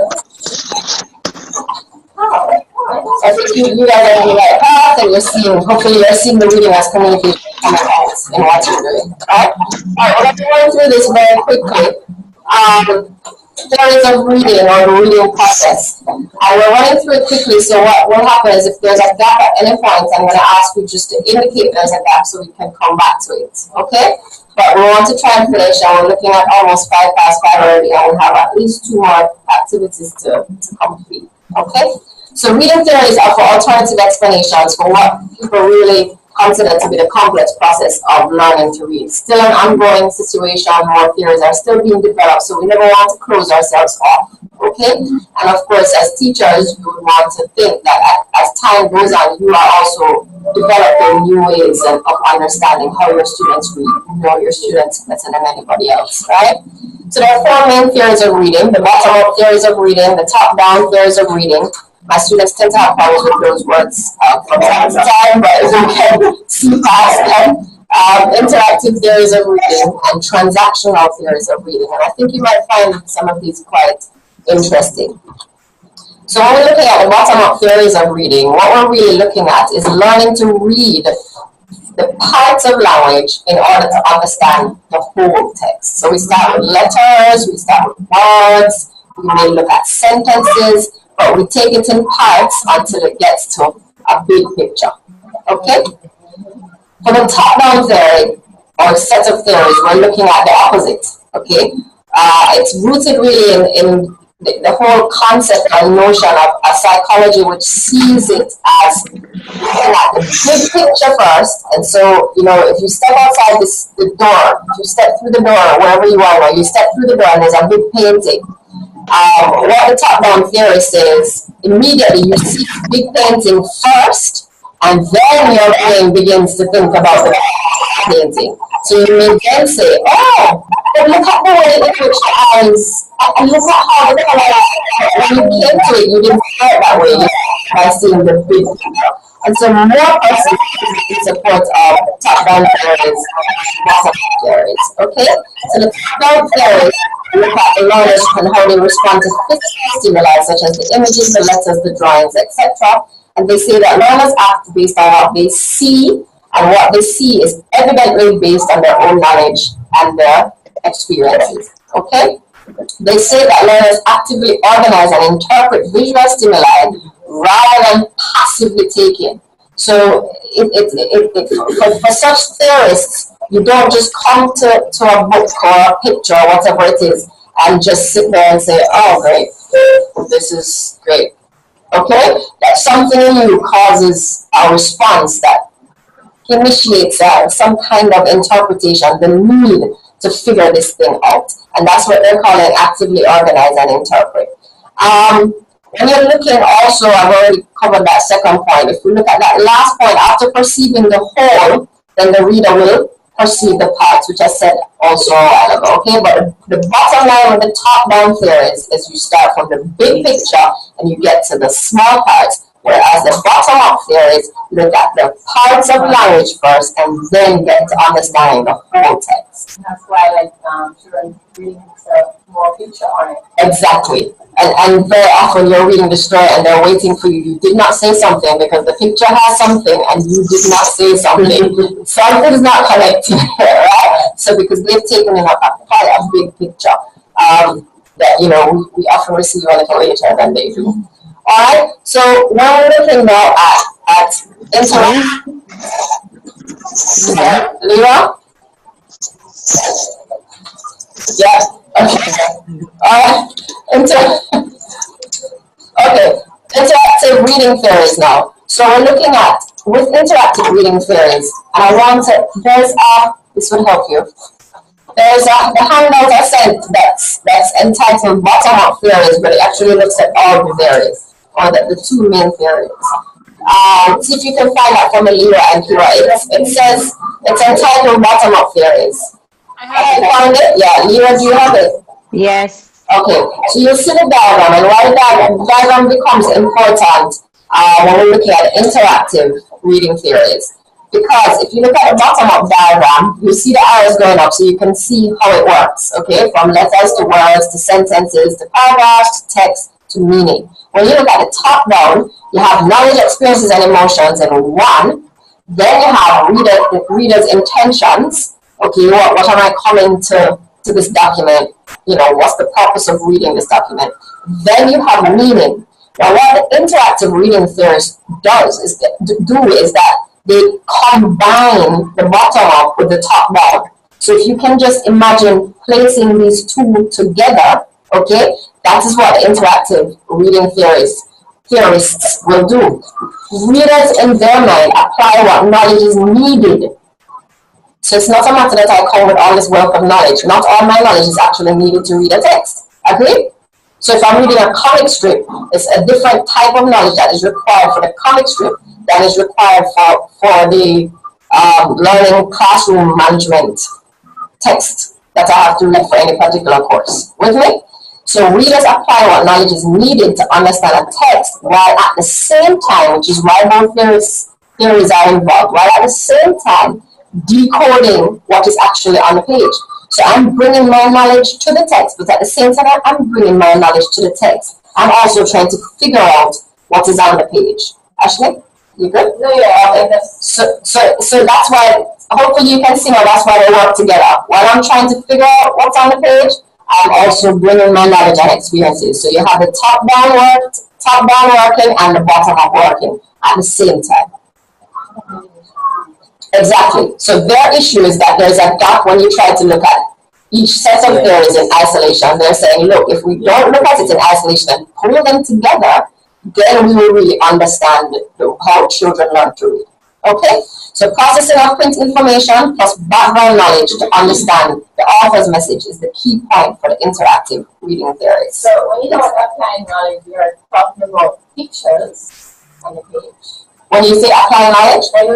Speaker 1: I think you guys are on the right path and hopefully you're seeing the reading as communication coming out in what you're doing. All right, we're going to run through this very quickly. Theories of reading or the reading process. And we're running through it quickly, so what will happen is if there's a gap at any point, I'm going to ask you just to indicate there's a gap so we can come back to it, okay? But we want to try and finish, and we're looking at almost 5 past 5 already, and we have at least 2 more activities to complete, okay? So reading theories offer alternative explanations for what people really consider to be the complex process of learning to read. Still an ongoing situation, more theories are still being developed, so we never want to close ourselves off, okay? And of course, as teachers, we would want to think that as time goes on, you are also developing new ways of understanding how your students read. You know your students better than anybody else, right? So there are 4 main theories of reading: the bottom-up theories of reading, the top-down theories of reading. My students tend to have problems with those words from time to time, but if you can see past them, interactive theories of reading and transactional theories of reading. And I think you might find some of these quite interesting. So when we're looking at the bottom-up theories of reading, what we're really looking at is learning to read the parts of language in order to understand the whole text. So we start with letters, we start with words, we may look at sentences, but we take it in parts until it gets to a big picture, okay? For the top-down theory, or set of theories, we're looking at the opposite, okay? It's rooted really in the whole concept and notion of a psychology which sees it as looking at the big picture first. And so, you know, if you step outside the door, if you step through the door, wherever you are, or you step through the door and there's a big painting, what the top-down theory says, immediately you see the big painting first, and then your brain begins to think about the painting. So you may then say, oh, but look at the way in which the eyes, and look at how the color, when you came to it, you didn't see it that way by seeing the big picture. And so more persons in support of top-down theories, bottom-up theories, okay? So the top-down theories look at the learners and how they respond to physical stimuli such as the images, the letters, the drawings, etc. And they say that learners act based on what they see, and what they see is evidently based on their own knowledge and their experiences, okay? They say that learners actively organize and interpret visual stimuli rather than passively take in. So for such theorists, you don't just come to a book or a picture or whatever it is and just sit there and say, oh, great, this is great. Okay? That something in you causes a response that initiates some kind of interpretation, the need to figure this thing out. And that's what they're calling actively organize and interpret. When you're looking also, I've already covered that second point. If we look at that last point, after perceiving the whole, then the reader will perceive the parts, which I said also a while ago, okay? But the bottom line with the top-down theories is you start from the big picture and you get to the small parts, whereas the bottom-up theories look at the parts of language first and then get to understanding the whole text.
Speaker 4: And that's why, like, children reading more picture on it.
Speaker 1: Exactly. And very often you're reading the story and they're waiting for you. You did not say something because the picture has something and you did not say something. Something is not connected, right? So because they've taken in quite a big picture that, you know, we often receive a little later than they do. All right. So when we're looking now at interaction, Lyra? Yeah, Okay, interactive reading theories now. So we're looking at, with interactive reading theories, and I want to, this would help you. There's the handout I sent that's entitled Bottom-up Theories, but it actually looks at all the theories, or the two main theories. See if you can find that from Alira and Kira. It says, it's entitled Bottom-up Theories. Have you found it? Yeah, Alira, do you have it?
Speaker 5: Yes.
Speaker 1: Okay, so you'll see the diagram, and why the diagram becomes important when we're looking at interactive reading theories. Because if you look at the bottom-up diagram, you see the arrows going up, so you can see how it works, okay? From letters to words, to sentences, to paragraphs, to text, to meaning. When you look at the top-down, you have knowledge, experiences, and emotions in one. Then you have reader's intentions. Okay, what am I coming to this document? You know, what's the purpose of reading this document? Then you have meaning. Now, what the interactive reading theorist does is that they combine the bottom up with the top down. So if you can just imagine placing these two together, okay, that is what the interactive reading theorists will do. Readers in their mind apply what knowledge is needed. So it's not a matter that I come with all this wealth of knowledge. Not all my knowledge is actually needed to read a text. Agree? So if I'm reading a comic strip, it's a different type of knowledge that is required for the comic strip than is required for the learning classroom management text that I have to read for any particular course. With me? So readers apply what knowledge is needed to understand a text, while at the same time, which is why both theories are involved, while at the same time decoding what is actually on the page. So I'm bringing my knowledge to the text, but at the same time, I'm bringing my knowledge to the text. I'm also trying to figure out what is on the page. Ashley, you good?
Speaker 4: No, yeah. Okay.
Speaker 1: So that's why, hopefully you can see how that's why they work together. While I'm trying to figure out what's on the page, I'm also bringing my knowledge and experiences. So you have the top-down working and the bottom-up working at the same time. Exactly. So their issue is that there's a gap when you try to look at each set of theories in isolation. They're saying, look, if we don't look at it in isolation and pull them together, then we will really understand how children learn to read. Okay? So processing of print information plus background knowledge to understand the author's message is the key point for the interactive reading theories.
Speaker 4: So when you talk about applying knowledge, you're talking about pictures on the page.
Speaker 1: When you say applying knowledge?
Speaker 4: When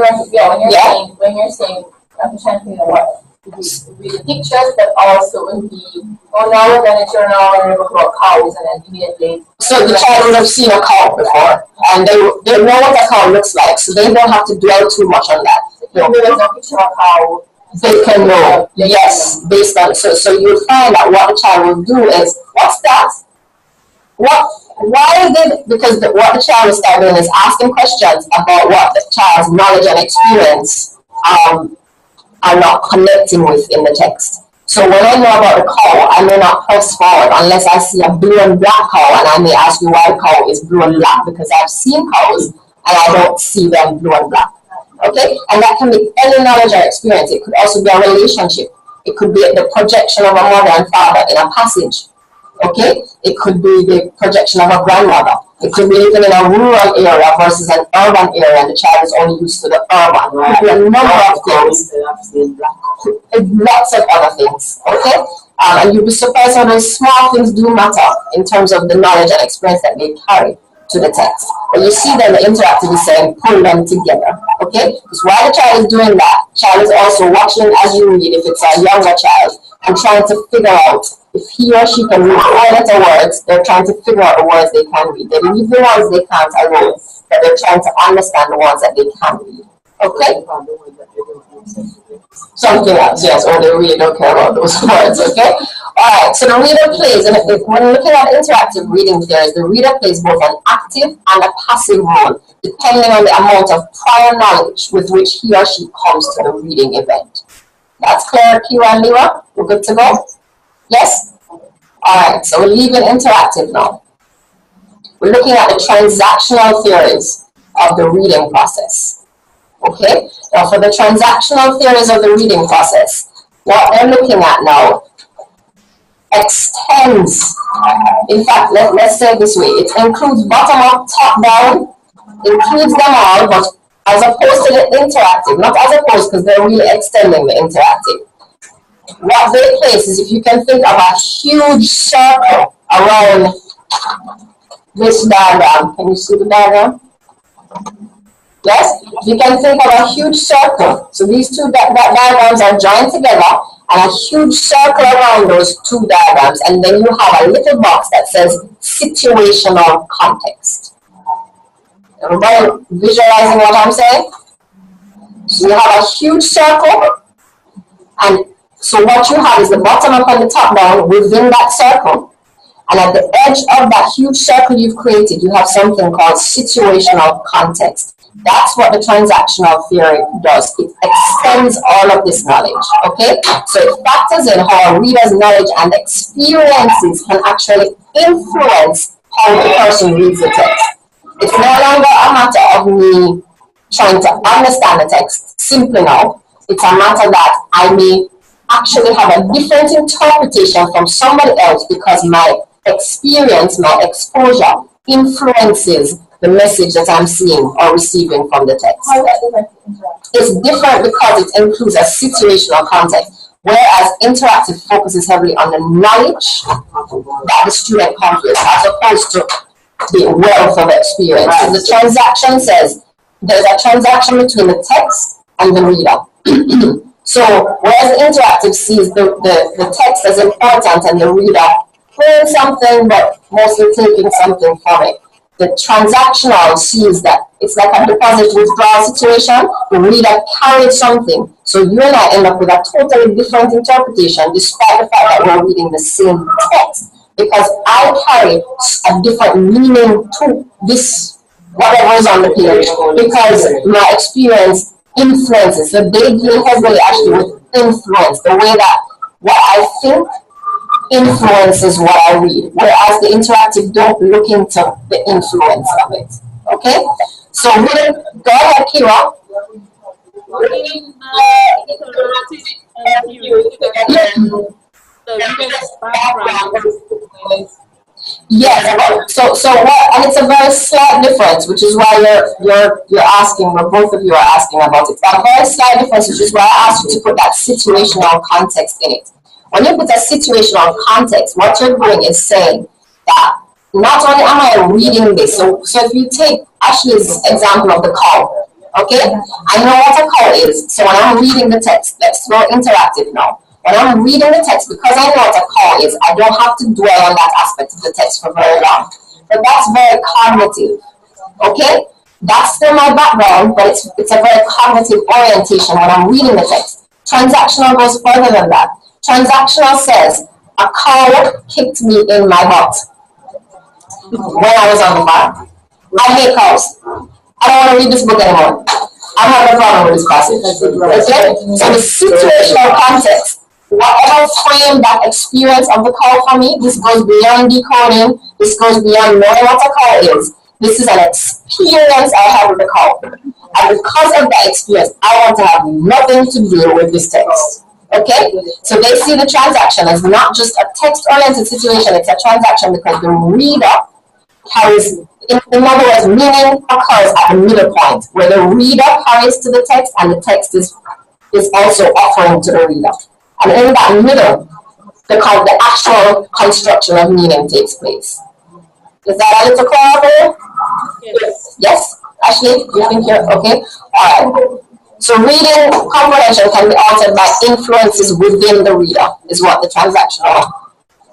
Speaker 4: you're saying, I'm trying to think of what would be the pictures, but also would be, now we're going to turn on and look about cows, and then immediately.
Speaker 1: So the child would have seen a cow before, and they know what a cow looks like, so they don't have to dwell too much on that.
Speaker 4: If there's a picture of a cow,
Speaker 1: they can know, yes, based on, so you'll find that what the child will do is, what's that? Why did, because what the child will start doing is asking questions about what the child's knowledge and experience are not connecting with in the text. So when I know about the cow, I may not press forward unless I see a blue and black cow, and I may ask you why the cow is blue and black, because I've seen cows and I don't see them blue and black. Okay? And that can be any knowledge or experience. It could also be a relationship. It could be the projection of a mother and father in a passage. Okay? It could be the projection of a grandmother. It could be living in a rural area versus an urban area, and the child is only used to the urban. Right? A number of things. Lots of other things. Okay? And you'll be surprised how those small things do matter in terms of the knowledge and experience that they carry to the text. When you see them, the interactive is saying, pull them together. Okay? Because while the child is doing that, the child is also watching as you read, if it's a younger child, and trying to figure out if he or she can read 4-letter words. They're trying to figure out the words they can read. They leave the ones they can't alone, but they're trying to understand the ones that they can read. Okay? Something else, yes, or they really don't care about those words, okay? Alright, so the reader plays, and when looking at interactive reading theories, the reader plays both an active and a passive role, depending on the amount of prior knowledge with which he or she comes to the reading event. That's clear, Kira and Lira? We're good to go? Yes? Alright, so we're leaving interactive now. We're looking at the transactional theories of the reading process. Okay? Now for the transactional theories of the reading process, what they're looking at now extends. In fact, let's say it this way. It includes bottom up, top down, includes them all, but as opposed to the interactive, not as opposed because they're really extending the interactive. What they place is, if you can think of a huge circle around this diagram. Can you see the diagram? Yes? You can think of a huge circle. So these two diagrams are joined together, and a huge circle around those two diagrams, and then you have a little box that says situational context. Everybody visualizing what I'm saying? So you have a huge circle, and so what you have is the bottom up and the top down within that circle, and at the edge of that huge circle you've created, you have something called situational context. That's what the transactional theory does. It extends all of this knowledge, okay? So it factors in how a reader's knowledge and experiences can actually influence how the person reads the text. It's no longer a matter of me trying to understand the text simply now. It's a matter that I may actually have a different interpretation from somebody else because my experience, my exposure influences the message that I'm seeing or receiving from the text. It's different because it includes a situational context, whereas interactive focuses heavily on the knowledge that the student comes with as opposed to the wealth of experience. So the transaction says there's a transaction between the text and the reader. So whereas the interactive sees the text as important and the reader hearing something but mostly taking something from it, the transactional sees that it's like a deposit withdrawal situation. The reader carried something. So you and I end up with a totally different interpretation despite the fact that we're reading the same text. Because I carry a different meaning to this, whatever is on the page, because my experience influences. So they deal heavily actually with influence, the way that what I think influences what I read, whereas the interactive don't look into the influence of it. Okay? So go ahead, Kira.
Speaker 3: In interactive the reader's background.
Speaker 1: Yes. So what? And it's a very slight difference, which is why you're asking, or both of you are asking about it. A very slight difference, which is why I asked you to put that situational context in it. When you put a situational context, what you're doing is saying that not only am I reading this, so if you take Ashley's example of the call, okay? I know what a call is, so when I'm reading the text, let's go interactive now. When I'm reading the text, because I know what a call is, I don't have to dwell on that aspect of the text for very long. But that's very cognitive, okay? That's still my background, but it's a very cognitive orientation when I'm reading the text. Transactional goes further than that. Transactional says, a cow kicked me in my butt when I was on the farm. I hate cows. I don't want to read this book anymore. I have a problem with this passage. Okay? So the situational context, whatever frame that experience of the cow for me, this goes beyond decoding, this goes beyond knowing what a cow is. This is an experience I have with the cow. And because of that experience, I want to have nothing to do with this text. Okay, so they see the transaction as not just a text-oriented situation, it's a transaction because the reader carries, in other words, meaning occurs at the middle point, where the reader carries to the text and the text is also offering to the reader. And in that middle, the actual construction of meaning takes place. Is that a little clear for you?
Speaker 3: Yes.
Speaker 1: Yes? Ashley, you think you're okay? All right. So reading comprehension can be altered by influences within the reader, is what the transactional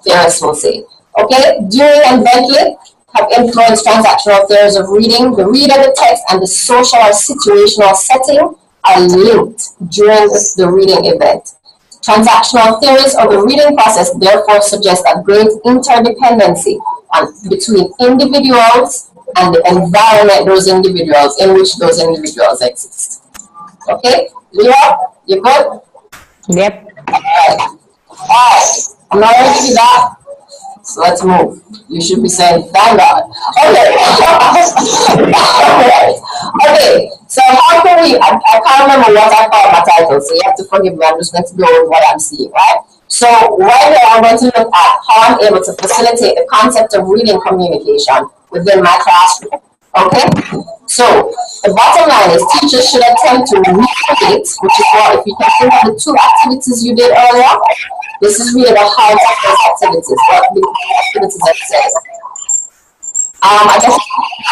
Speaker 1: theorists will say. Okay, Dewey and Bentley have influenced transactional theories of reading. The reader, the text, and the social or situational setting are linked during the reading event. Transactional theories of the reading process therefore suggest a great interdependency between individuals and the environment in which those individuals exist. Okay, Leah, you good?
Speaker 5: Yep.
Speaker 1: Alright, I'm not ready to do that. So let's move. You should be saying, thank God. Okay. Okay, so how can we, I can't remember what I called my title, so you have to forgive me, I'm just going to go with what I'm seeing, right? So right now I'm going to look at how I'm able to facilitate the concept of reading communication within my classroom. Okay? So the bottom line is teachers should attempt to recreate, which is what, if you can think of the two activities you did earlier, this is really the heart of those activities, what the activities that says. I guess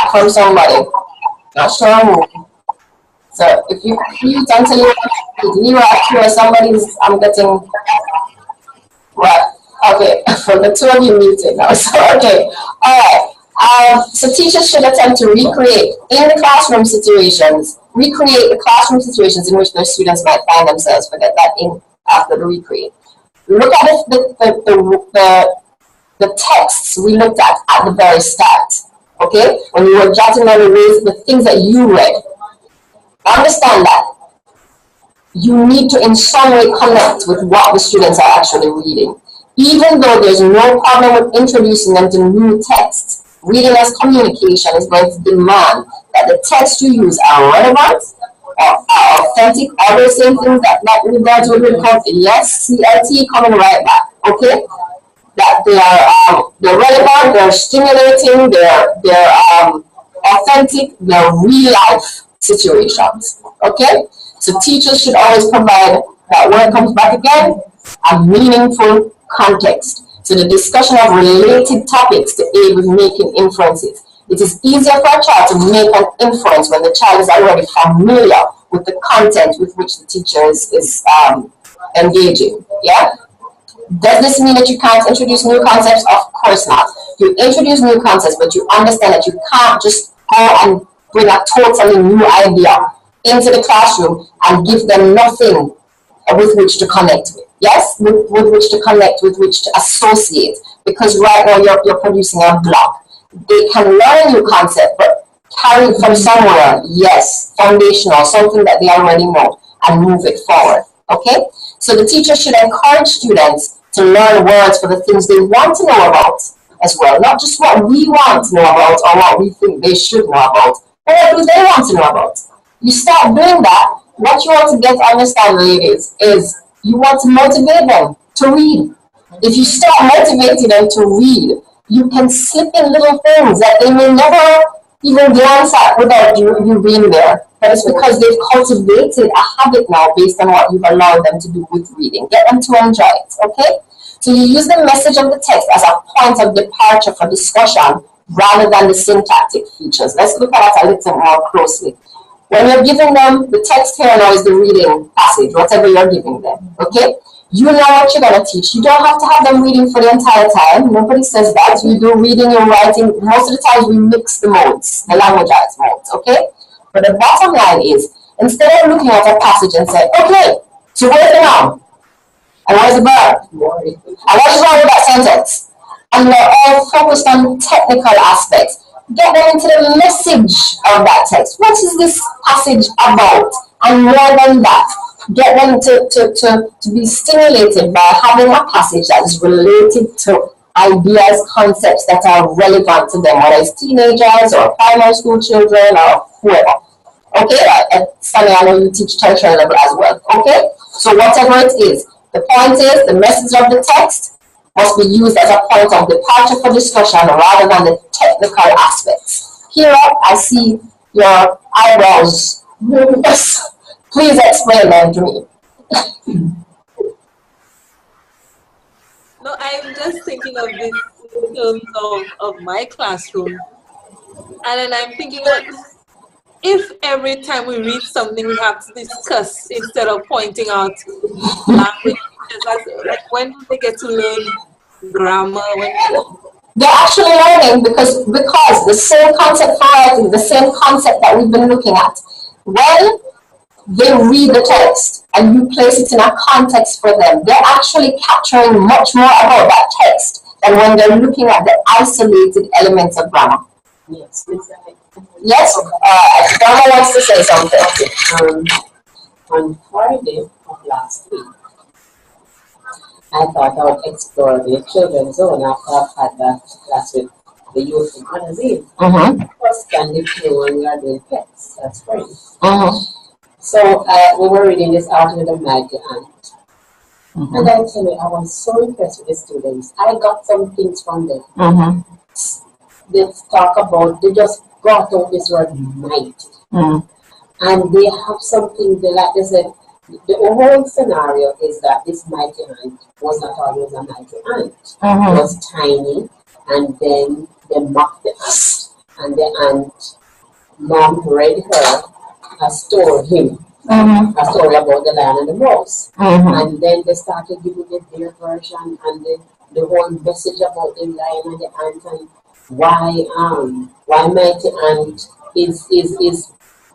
Speaker 1: from somebody, not sure who. So if you mute until you or somebody's, I'm getting, right, okay, for the two of you muted now, so okay, all right. So teachers should attempt to recreate in the classroom situations, recreate the classroom situations in which their students might find themselves, forget that in after the recreate. Look at the texts we looked at the very start, okay? When you were jotting down the things that you read. Understand that you need to in some way connect with what the students are actually reading. Even though there's no problem with introducing them to new texts, reading as communication is going to demand that the text you use are relevant, are authentic, all those same things that we gradually will come. Yes, CLT coming right back, okay? That they're relevant, they're stimulating, they're authentic, they're real life situations, okay? So teachers should always provide that when it comes back again, a meaningful context. So the discussion of related topics to aid with making inferences. It is easier for a child to make an inference when the child is already familiar with the content with which the teacher is engaging, yeah? Does this mean that you can't introduce new concepts? Of course not. You introduce new concepts, but you understand that you can't just go and bring a totally new idea into the classroom and give them nothing with which to connect with. Yes, with which to connect, with which to associate. Because right now you're producing a block. They can learn a new concept, but carry it from somewhere. Yes, foundational, something that they already know, and move it forward. Okay? So the teacher should encourage students to learn words for the things they want to know about as well. Not just what we want to know about or what we think they should know about, but what do they want to know about. You start doing that, what you want to get to understand, ladies, is you want to motivate them to read. If you start motivating them to read, you can slip in little things that they may never even glance at without you being there. But it's because they've cultivated a habit now based on what you've allowed them to do with reading. Get them to enjoy it, okay? So you use the message of the text as a point of departure for discussion rather than the syntactic features. Let's look at it a little more closely. When you're giving them, the text here now is the reading passage, whatever you're giving them, okay? You know what you're going to teach. You don't have to have them reading for the entire time. Nobody says that. You do reading and writing. Most of the time we mix the modes, the language arts modes, okay? But the bottom line is, instead of looking at a passage and say, okay, so where's the noun? And where's the verb? And what's wrong with that sentence? And they're all focused on technical aspects. Get them into the message of that text. What is this passage about? And more than that, get them to be stimulated by having a passage that is related to ideas, concepts that are relevant to them, whether it's teenagers or primary school children or whoever. Okay, Sunny, I know you teach tertiary level as well. Okay, so whatever it is, the point is the message of the text must be used as a point of departure for discussion rather than the technical aspects. Here, I see your eyebrows. Please explain them to me.
Speaker 3: No, I'm just thinking of this in terms of my classroom. And then I'm thinking that if every time we read something we have to discuss instead of pointing out language, like when do they get to learn grammar?
Speaker 1: They're actually learning because the same concept for writing, the same concept that we've been looking at, when they read the text and you place it in a context for them, they're actually capturing much more about that text than when they're looking at the isolated elements of grammar.
Speaker 7: Yes.
Speaker 1: Yes? Donna wants to say something.
Speaker 7: On Friday of last week, I thought I would explore the children's zone after I've had that class with the youth in magazine. First, can they play when we are doing pets? That's great. So we were reading this article of Mighty Ant. And I tell you, I was so impressed with the students. I got some things from them. They talk about, they just brought out this word mighty. And they have something, like they said, the whole scenario is that this mighty ant was not always a mighty ant. It was tiny, and then they mocked the ant. And the ant, mom read her a story, a story about the lion and the mouse. And then they started giving their version and the whole message about the lion and the ant and why mighty ant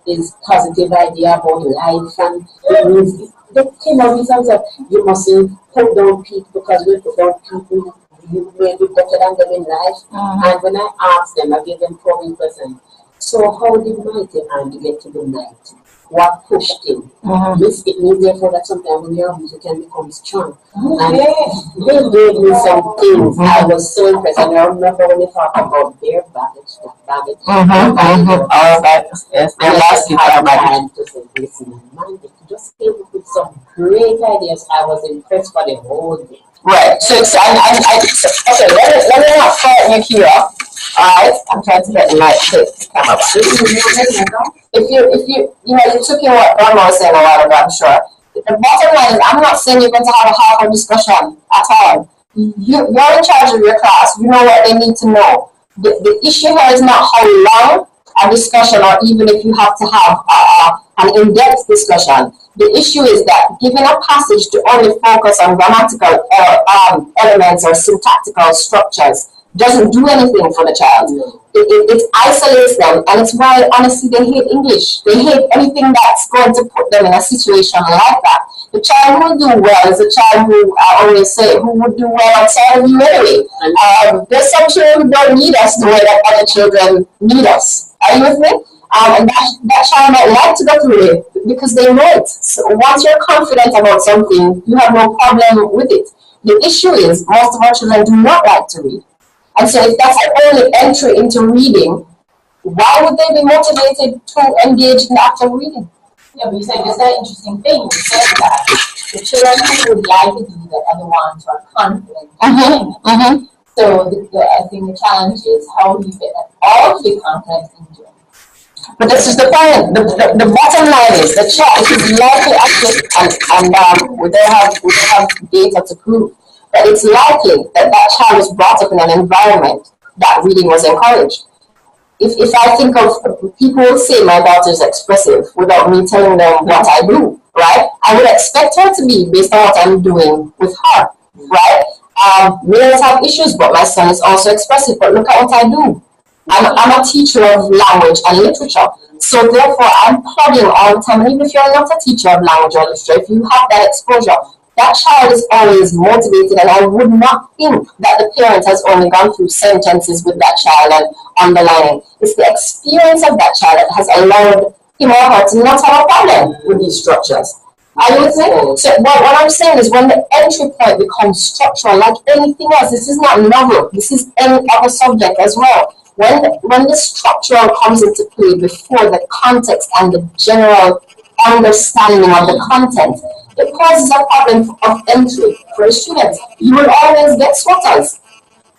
Speaker 7: is positive idea about life, and it means they came out with something that you mustn't put down people because we put down people, you may be better than them in life. And when I asked them, I gave them probing question. So how did mighty ant get to be mighty? What pushed him? It means therefore that sometimes when you're weak, you can become strong. And they gave me some things. I was so impressed. And I remember when they talked about their baggage,
Speaker 1: All that, yes, they lost you for
Speaker 7: time to say, listen, man, they just came up with some great ideas. I was impressed for the whole day.
Speaker 1: Right. So okay, let me not frighten you here. Alright, I'm trying to get the light to come up. If you took in what Grandma was saying a while ago, I'm sure. The bottom line is, I'm not saying you're going to have a half discussion at all. You're in charge of your class. You know what they need to know. The issue here is not how long a discussion, or even if you have to have an in-depth discussion. The issue is that giving a passage to only focus on grammatical elements or syntactical structures doesn't do anything for the child. It isolates them, and it's why honestly they hate English. They hate anything that's going to put them in a situation like that. The child who will do well is a child who, I always say, who would do well outside of you anyway. There's some children who don't need us the way that other children need us. Are you with me? And that child might like to go through it because they know it. So once you're confident about something, you have no problem with it. The issue is most of our children do not like to read. And so if that's the only entry into reading, why would they be motivated to engage in the act of reading?
Speaker 4: Yeah, but you said there's an interesting thing. You said that the children who would like to do that are the ones who are confident. So I think the challenge is how do you get all to be confident in doing.
Speaker 1: But this is the point. The bottom line is the child is likely actually, and we don't have data to prove, but it's likely that child was brought up in an environment that reading was encouraged. If I think of people who say my daughter's expressive without me telling them what I do, right? I would expect her to be based on what I'm doing with her, right? Males have issues, but my son is also expressive. But look at what I do. I'm a teacher of language and literature. So therefore, I'm plugging all the time. And even if you're not a teacher of language or literature, if you have that exposure, that child is always motivated. And I would not think that the parent has only gone through sentences with that child and underlining. It's the experience of that child that has allowed him or her to not have a problem with these structures. Are you with me? So what I'm saying is when the entry point becomes structural, like anything else, this is not novel. This is any other subject as well. When the structural comes into play before the context and the general understanding of the content, it causes a problem of entry for the students. You will always get swatters.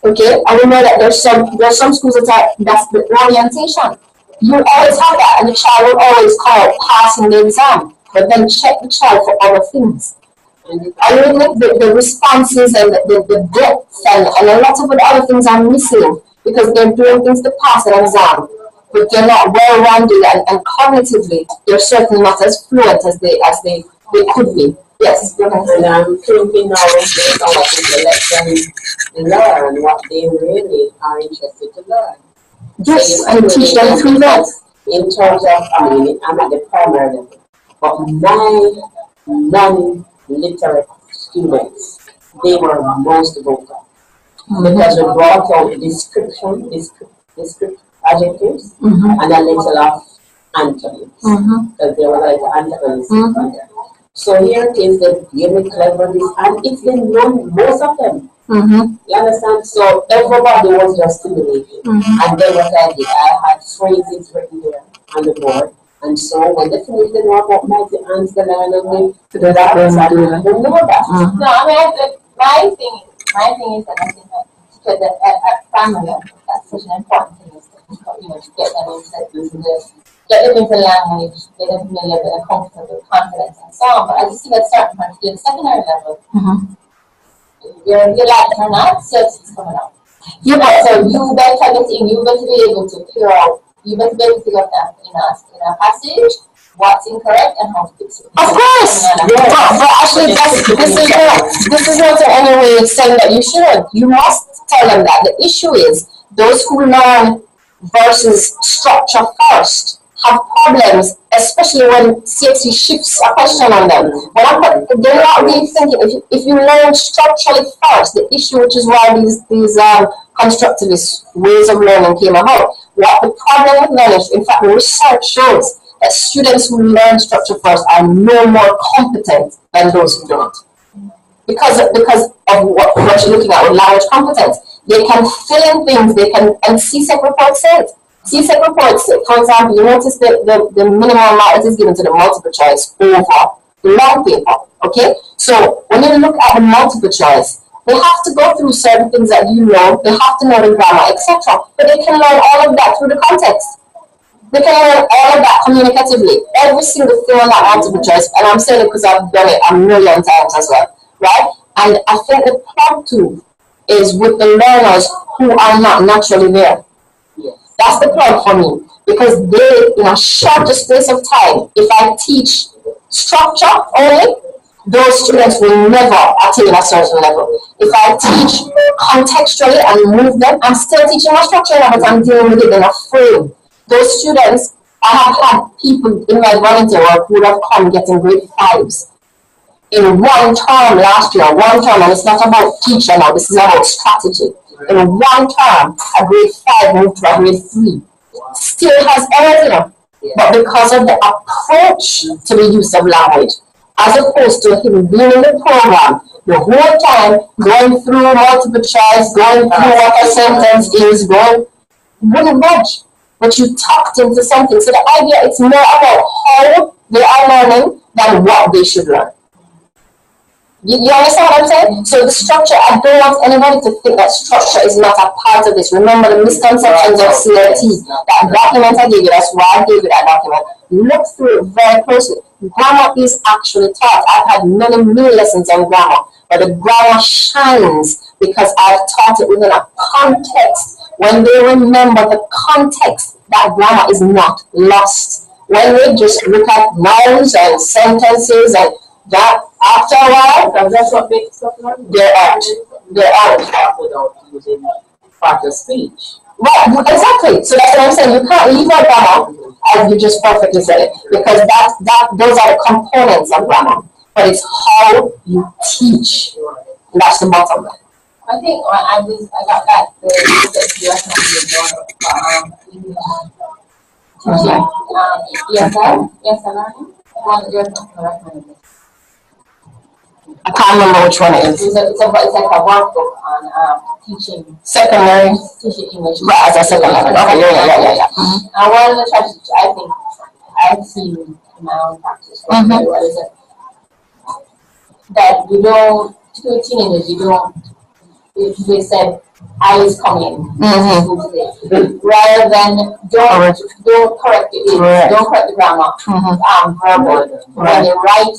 Speaker 1: Okay? And we know that there's some schools that's the orientation. You will always have that, and the child will always come out passing the exam, but then check the child for other things. And I mean, the responses and the depth and a lot of the other things are missing because they're doing things to pass an exam, but they're not well-rounded and cognitively, they're certainly not as fluent as they could be. Yes.
Speaker 7: And I'm thinking now based on what the lesson learn, what they really are interested to learn.
Speaker 1: Yes,
Speaker 7: so
Speaker 1: and teach them through that.
Speaker 7: In terms of, I'm at the primary level, but my non-literate students, they were most vocal. Because we brought out description, adjectives, and a little of antonyms. Because there were like antonyms. So here it is, the really clever, and it's the most of them. You understand? So everybody was just stimulated. And then what I did, I had phrases written there on the board, And so when they finish, they know about mighty hands, the learn and
Speaker 1: To the that
Speaker 7: they
Speaker 1: one,
Speaker 7: know that.
Speaker 4: No, I mean, my thing is that I think that teachers at primary level, that's such an important thing is to get them into language, get them familiar, get them comfortable, confidence, and so on. But I just see that certain parts at the secondary level, you're like it or not, it's coming out. So you better get in, you better be able to figure out, you better be able to figure out that in a passage, what's incorrect and how to fix it.
Speaker 1: Of course, but actually, this is not in any way saying that you shouldn't. You must tell them that the issue is those who learn versus structure first have problems, especially when CXC shifts a question on them. They're not really thinking. If you learn structurally first, the issue, which is why these constructivist ways of learning came about. What the problem with learning, in fact, research shows that students who learn structure first are no more competent than those who don't. Because of what you're looking at with language competence. They can fill in things, and CSEC reports say it. CSEC reports say, for example, you notice the minimum amount that is given to the multiple choice over the long paper, okay? So when you look at the multiple choice, they have to go through certain things that you know, they have to know the grammar, etc. But they can learn all of that through the context. They can learn all of that communicatively. Every single thing on that multiple choice, and I'm saying it because I've done it a million times as well, right? And I think the problem too is with the learners who are not naturally there. That's the problem for me, because they, in a shorter space of time, if I teach structure only, those students will never attain a certain level. If I teach contextually and move them, I'm still teaching a structure, but I'm dealing with it in a frame. Those students, I have had people in my volunteer work who have come getting grade 5s in one term last year, and it's not about teaching now, this is about strategy. In one term, a grade 5 moved to a grade 3. Still has errors there, but because of the approach to the use of language, as opposed to him being in the program the whole time, going through multiple choice, going through what a sentence is, wouldn't budge. But you tucked into something. So the idea, it's more about how they are learning than what they should learn. You understand what I'm saying? So the structure, I don't want anybody to think that structure is not a part of this. Remember the misconceptions of CLT. That document I gave you, that's why I gave you that document. Look through it very closely. Grammar is actually taught. I've had many lessons on grammar, but the grammar shines because I've taught it within a context. When they remember the context, that grammar is not lost. When they just look at nouns and sentences and that, after a while,
Speaker 7: that's what makes stuff learning.
Speaker 1: they're out.
Speaker 7: Without using part of speech.
Speaker 1: Right, exactly. So that's what I'm saying. You can't leave out grammar, as you just perfectly said it, because those are the components of grammar. But it's how you teach. And that's the bottom line.
Speaker 4: I think I got that
Speaker 1: I can't remember which one it is.
Speaker 4: It's like a workbook on teaching
Speaker 1: Secondary.
Speaker 4: teaching English.
Speaker 1: Right, as a secondary. Okay, yeah.
Speaker 4: And one of the strategies I think I've seen in my own practice is that you don't, to teenagers, if they said, I is coming, rather than don't correct the age, don't correct the grammar, verbal, when they write,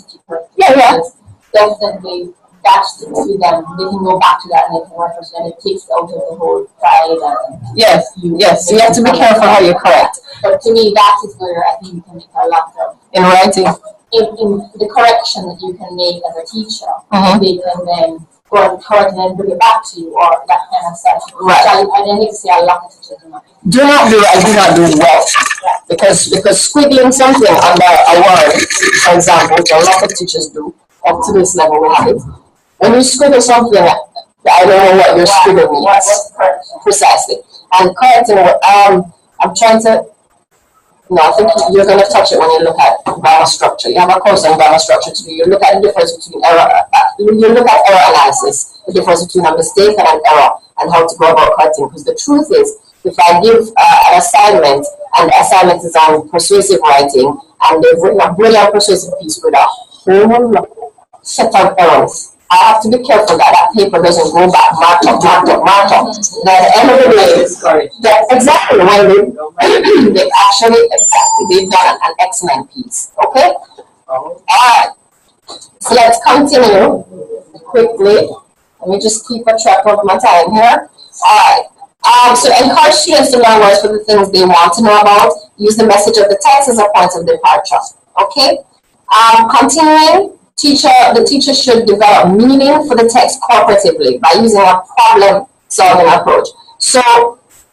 Speaker 4: definitely that's to them. They can go back to that and they can work and it takes out of the whole pride and
Speaker 1: yes, you have to be careful how you correct.
Speaker 4: But to me, that is where I think you can make a lot of
Speaker 1: in writing.
Speaker 4: In the correction that you can make as a teacher, they can then go and correct and then bring it back to you or that kind of stuff.
Speaker 1: Right.
Speaker 4: I then need to see a lot of teachers do not.
Speaker 1: Do not do and do not do well. Because squiggling something under a word, for example, which a lot of teachers do, up to this level we have it. When you squiggle something, I don't know what your squiggle means. Precisely. And correcting, I'm trying to, I think you're going to touch it when you look at grammar structure. You have a course on grammar structure to do. You look at the difference between you look at error analysis, the difference between a mistake and an error, and how to go about correcting. Because the truth is, if I give an assignment and the assignment is on persuasive writing and they've written a brilliant persuasive piece with a whole set of errors, I have to be careful that that paper doesn't go back, mark up. Then at the end of the day, exactly when they've actually they've done an excellent piece. Okay? Alright. So let's continue quickly. Let me just keep a track of my time here. Alright. So encourage students to learn words for the things they want to know about. Use the message of the text as a point of departure. Okay? Continuing. The teacher should develop meaning for the text cooperatively by using a problem-solving approach. So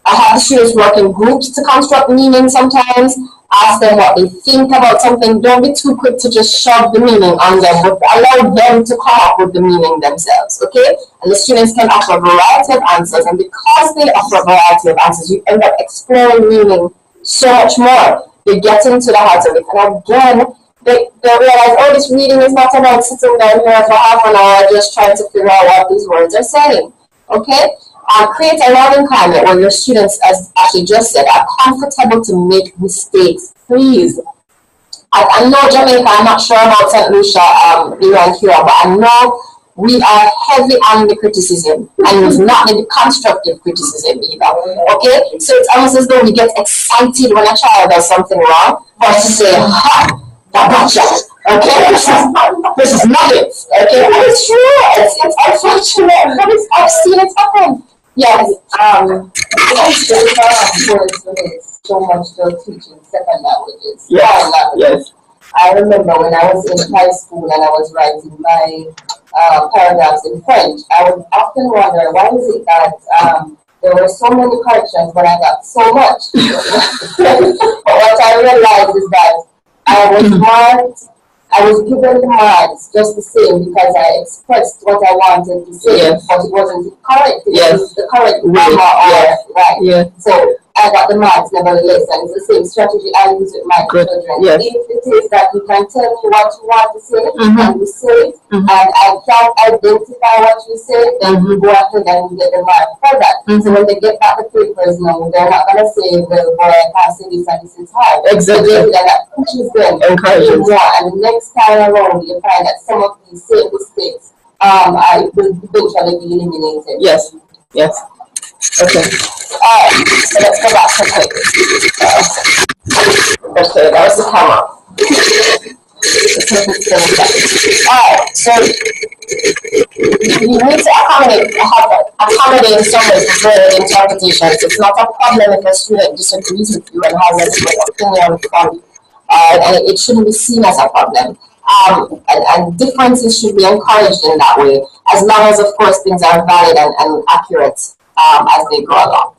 Speaker 1: I have the students work in groups to construct meaning sometimes. Ask them what they think about something. Don't be too quick to just shove the meaning on them, but allow them to come up with the meaning themselves, okay? And the students can offer a variety of answers, and because they offer a variety of answers, you end up exploring meaning so much more. You're getting to the heart of it. And again, they realize, oh, this reading is not about sitting down here for half an hour just trying to figure out what these words are saying. Okay? Create a learning climate where your students, as Ashley just said, are comfortable to make mistakes. Please. I know Jamaica, I'm not sure about St. Lucia, around here, but I know we are heavy on the criticism, and it's not the constructive criticism either. Okay? So it's almost as though we get excited when a child does something wrong, but to say, ha! Gotcha. Okay, this is not it. Okay, and it's true. It's unfortunate, but I've seen it happen. Yes.
Speaker 4: So much still teaching second languages.
Speaker 1: Yes. Yes.
Speaker 4: I remember when I was in high school and I was writing my paragraphs in French, I would often wonder, why is it that there were so many corrections, but I got so much? But what I realized is that I was marked, I was given the marks just the same because I expressed what I wanted to say, but it wasn't correct. It was the correct grammar right. Yeah. So I got the marks nevertheless, and it's the same strategy I use with my children. Yes. If it is that you can tell me what you want to say, and you say it, and I can't identify what you say, then you go ahead and you get the mark for that. So when they get back the papers now, they're not going to say, well, boy, I can't say this and this is hard. Exactly. So that pushes them more, and the next time around, you find that some of these same mistakes will eventually be eliminated. Yes. Yes. Okay. Alright, so let's go back to quick. Okay, that was the camera. Alright, so you need to accommodate someone's varied interpretations. It's not a problem if a student disagrees with you and has a different opinion from you. And it shouldn't be seen as a problem. And differences should be encouraged in that way, as long as, of course, things are valid and accurate as they go along.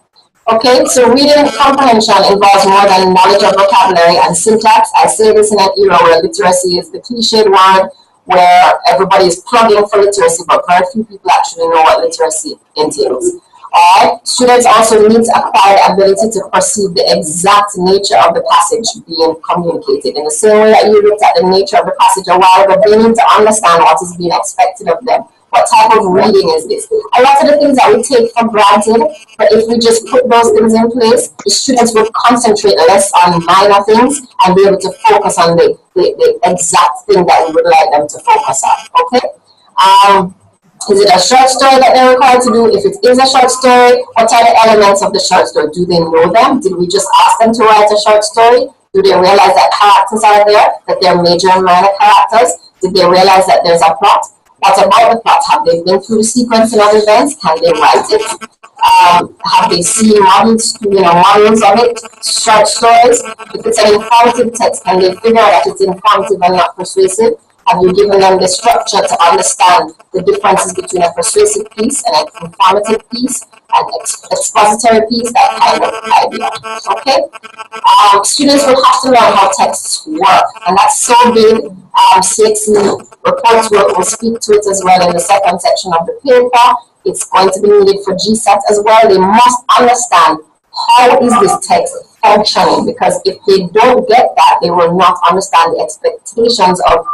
Speaker 4: Okay, so reading comprehension involves more than knowledge of vocabulary and syntax. I say this in an era where literacy is the cliched word, where everybody is plugging for literacy, but very few people actually know what literacy entails. Alright, students also need to acquire the ability to perceive the exact nature of the passage being communicated. In the same way that you looked at the nature of the passage a while ago, they need to understand what is being expected of them. What type of reading is this? A lot of the things that we take for granted, but if we just put those things in place, the students will concentrate less on minor things and be able to focus on the exact thing that we would like them to focus on. Okay? Is it a short story that they're required to do? If it is a short story, what are the elements of the short story? Do they know them? Did we just ask them to write a short story? Do they realize that characters are there, that they're major and minor characters? Did they realize that there's a plot? What about the plot? Have they been through the sequence of events? Can they write it? Have they seen models of it? Short stories? If it's an informative text, can they figure out that it's informative and not persuasive? Have you given them the structure to understand the differences between a persuasive piece and an informative piece, an expository piece, that kind of idea? Okay? Students will have to learn how texts work, and that's so big. CXE reports will speak to it as well in the second section of the paper. It's going to be needed for GSAT as well. They must understand how is this text functioning, because if they don't get that, they will not understand the expectations of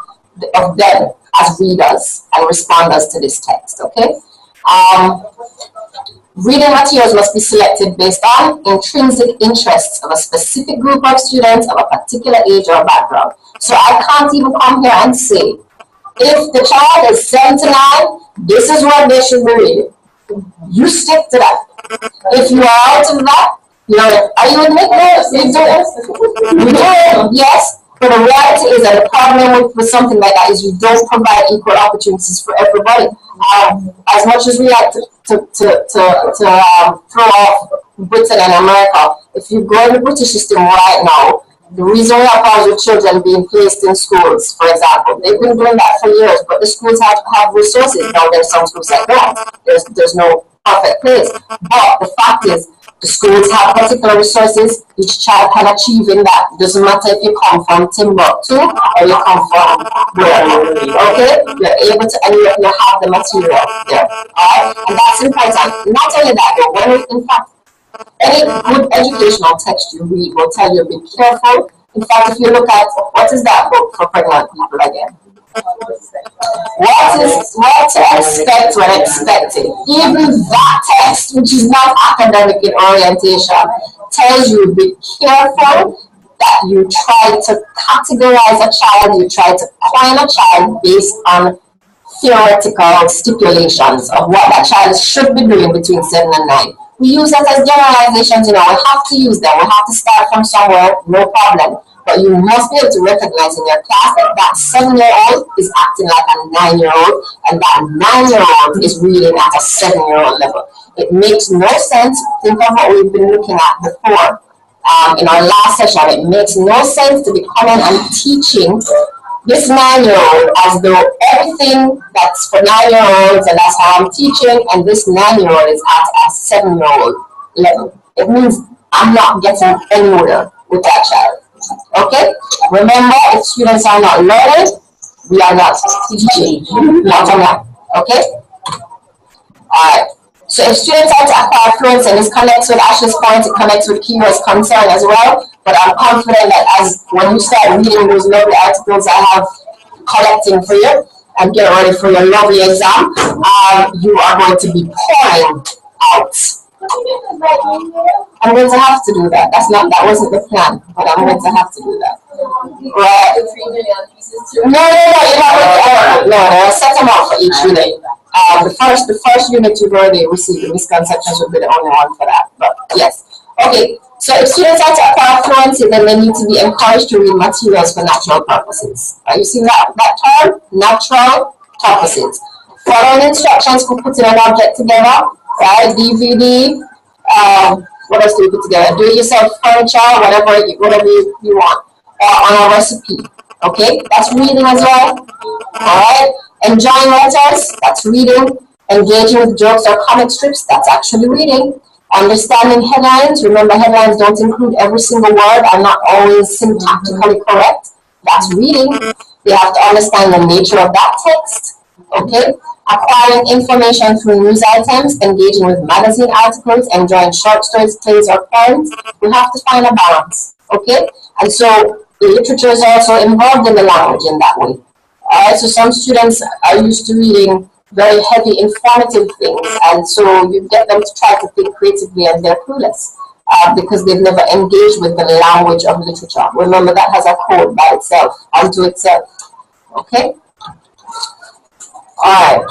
Speaker 4: them as readers and responders to this text. Okay.
Speaker 1: Reading materials must be selected based on intrinsic interests of a specific group of students of a particular age or background. So I can't even come here and say, if the child is 7 to 9, this is what they should be reading. You stick to that. If you are out of that, are you with me? You do it. Yes. But the reality is that the problem with something like that is you don't provide equal opportunities for everybody. As much as we like to throw off Britain and America, if you go in the British system right now, the reason we have problems with children being placed in schools, for example, they've been doing that for years, but the schools have resources. Now there's some schools that don't. There's no perfect place. But the fact is, the schools have particular resources each child can achieve in that. Doesn't matter if you come from Timbuktu or you come from where, okay? You're able to, and you have the material there, alright? And that's important. Not only that, but when, in fact, any good educational text you read will tell you to be careful. In fact, if you look at, what is that book for pregnant people again? What to expect when expecting. Even that text, which is not academic in orientation, tells you be careful that you try to categorize a child, you try to coin a child based on theoretical stipulations of what that child should be doing between 7 and 9. We use that as generalizations, we have to use them. We have to start from somewhere, no problem. But you must be able to recognize in your class that that 7-year-old is acting like a 9-year-old, and that 9-year-old is reading at a 7-year-old level. It makes no sense. Think of what we've been looking at before in our last session. It makes no sense to be coming and teaching this 9-year-old as though everything that's for 9-year-olds and that's how I'm teaching, and this 9-year-old is at a 7-year-old level. It means I'm not getting anywhere with that child. Okay? Remember, if students are not learning, we are not teaching. Not on that. Okay? Alright. So if students are to acquire fluency, and this connects with Ashley's point, it connects with Kira's concern as well. But I'm confident that as when you start reading those lovely articles I have collecting for you and get ready for your lovely exam, you are going to be pouring out. I'm going to have to do that. That wasn't the plan, but I'm going to have to do that. Right? No, you haven't. No, I set them up for each unit. The first unit you've already received, the misconceptions will be the only one for that. But yes. Okay. So if students are to acquire fluency, then they need to be encouraged to read materials for natural purposes. You see that term? Natural purposes. Following instructions for putting an object together, right? DVD, what else do you put together? Do it yourself furniture, whatever you want. On a recipe. Okay? That's reading as well. Alright? Enjoying letters, that's reading. Engaging with jokes or comic strips, that's actually reading. Understanding headlines, remember headlines don't include every single word, are not always syntactically correct. That's reading. They have to understand the nature of that text. Okay? Acquiring information through news items, engaging with magazine articles, enjoying short stories, plays, or poems. We have to find a balance. Okay? And so literature is also involved in the language in that way. Alright, so some students are used to reading very heavy, informative things, and so you get them to try to think creatively, and they're clueless because they've never engaged with the language of literature. Remember, that has a code by itself, unto itself. Okay? Alright.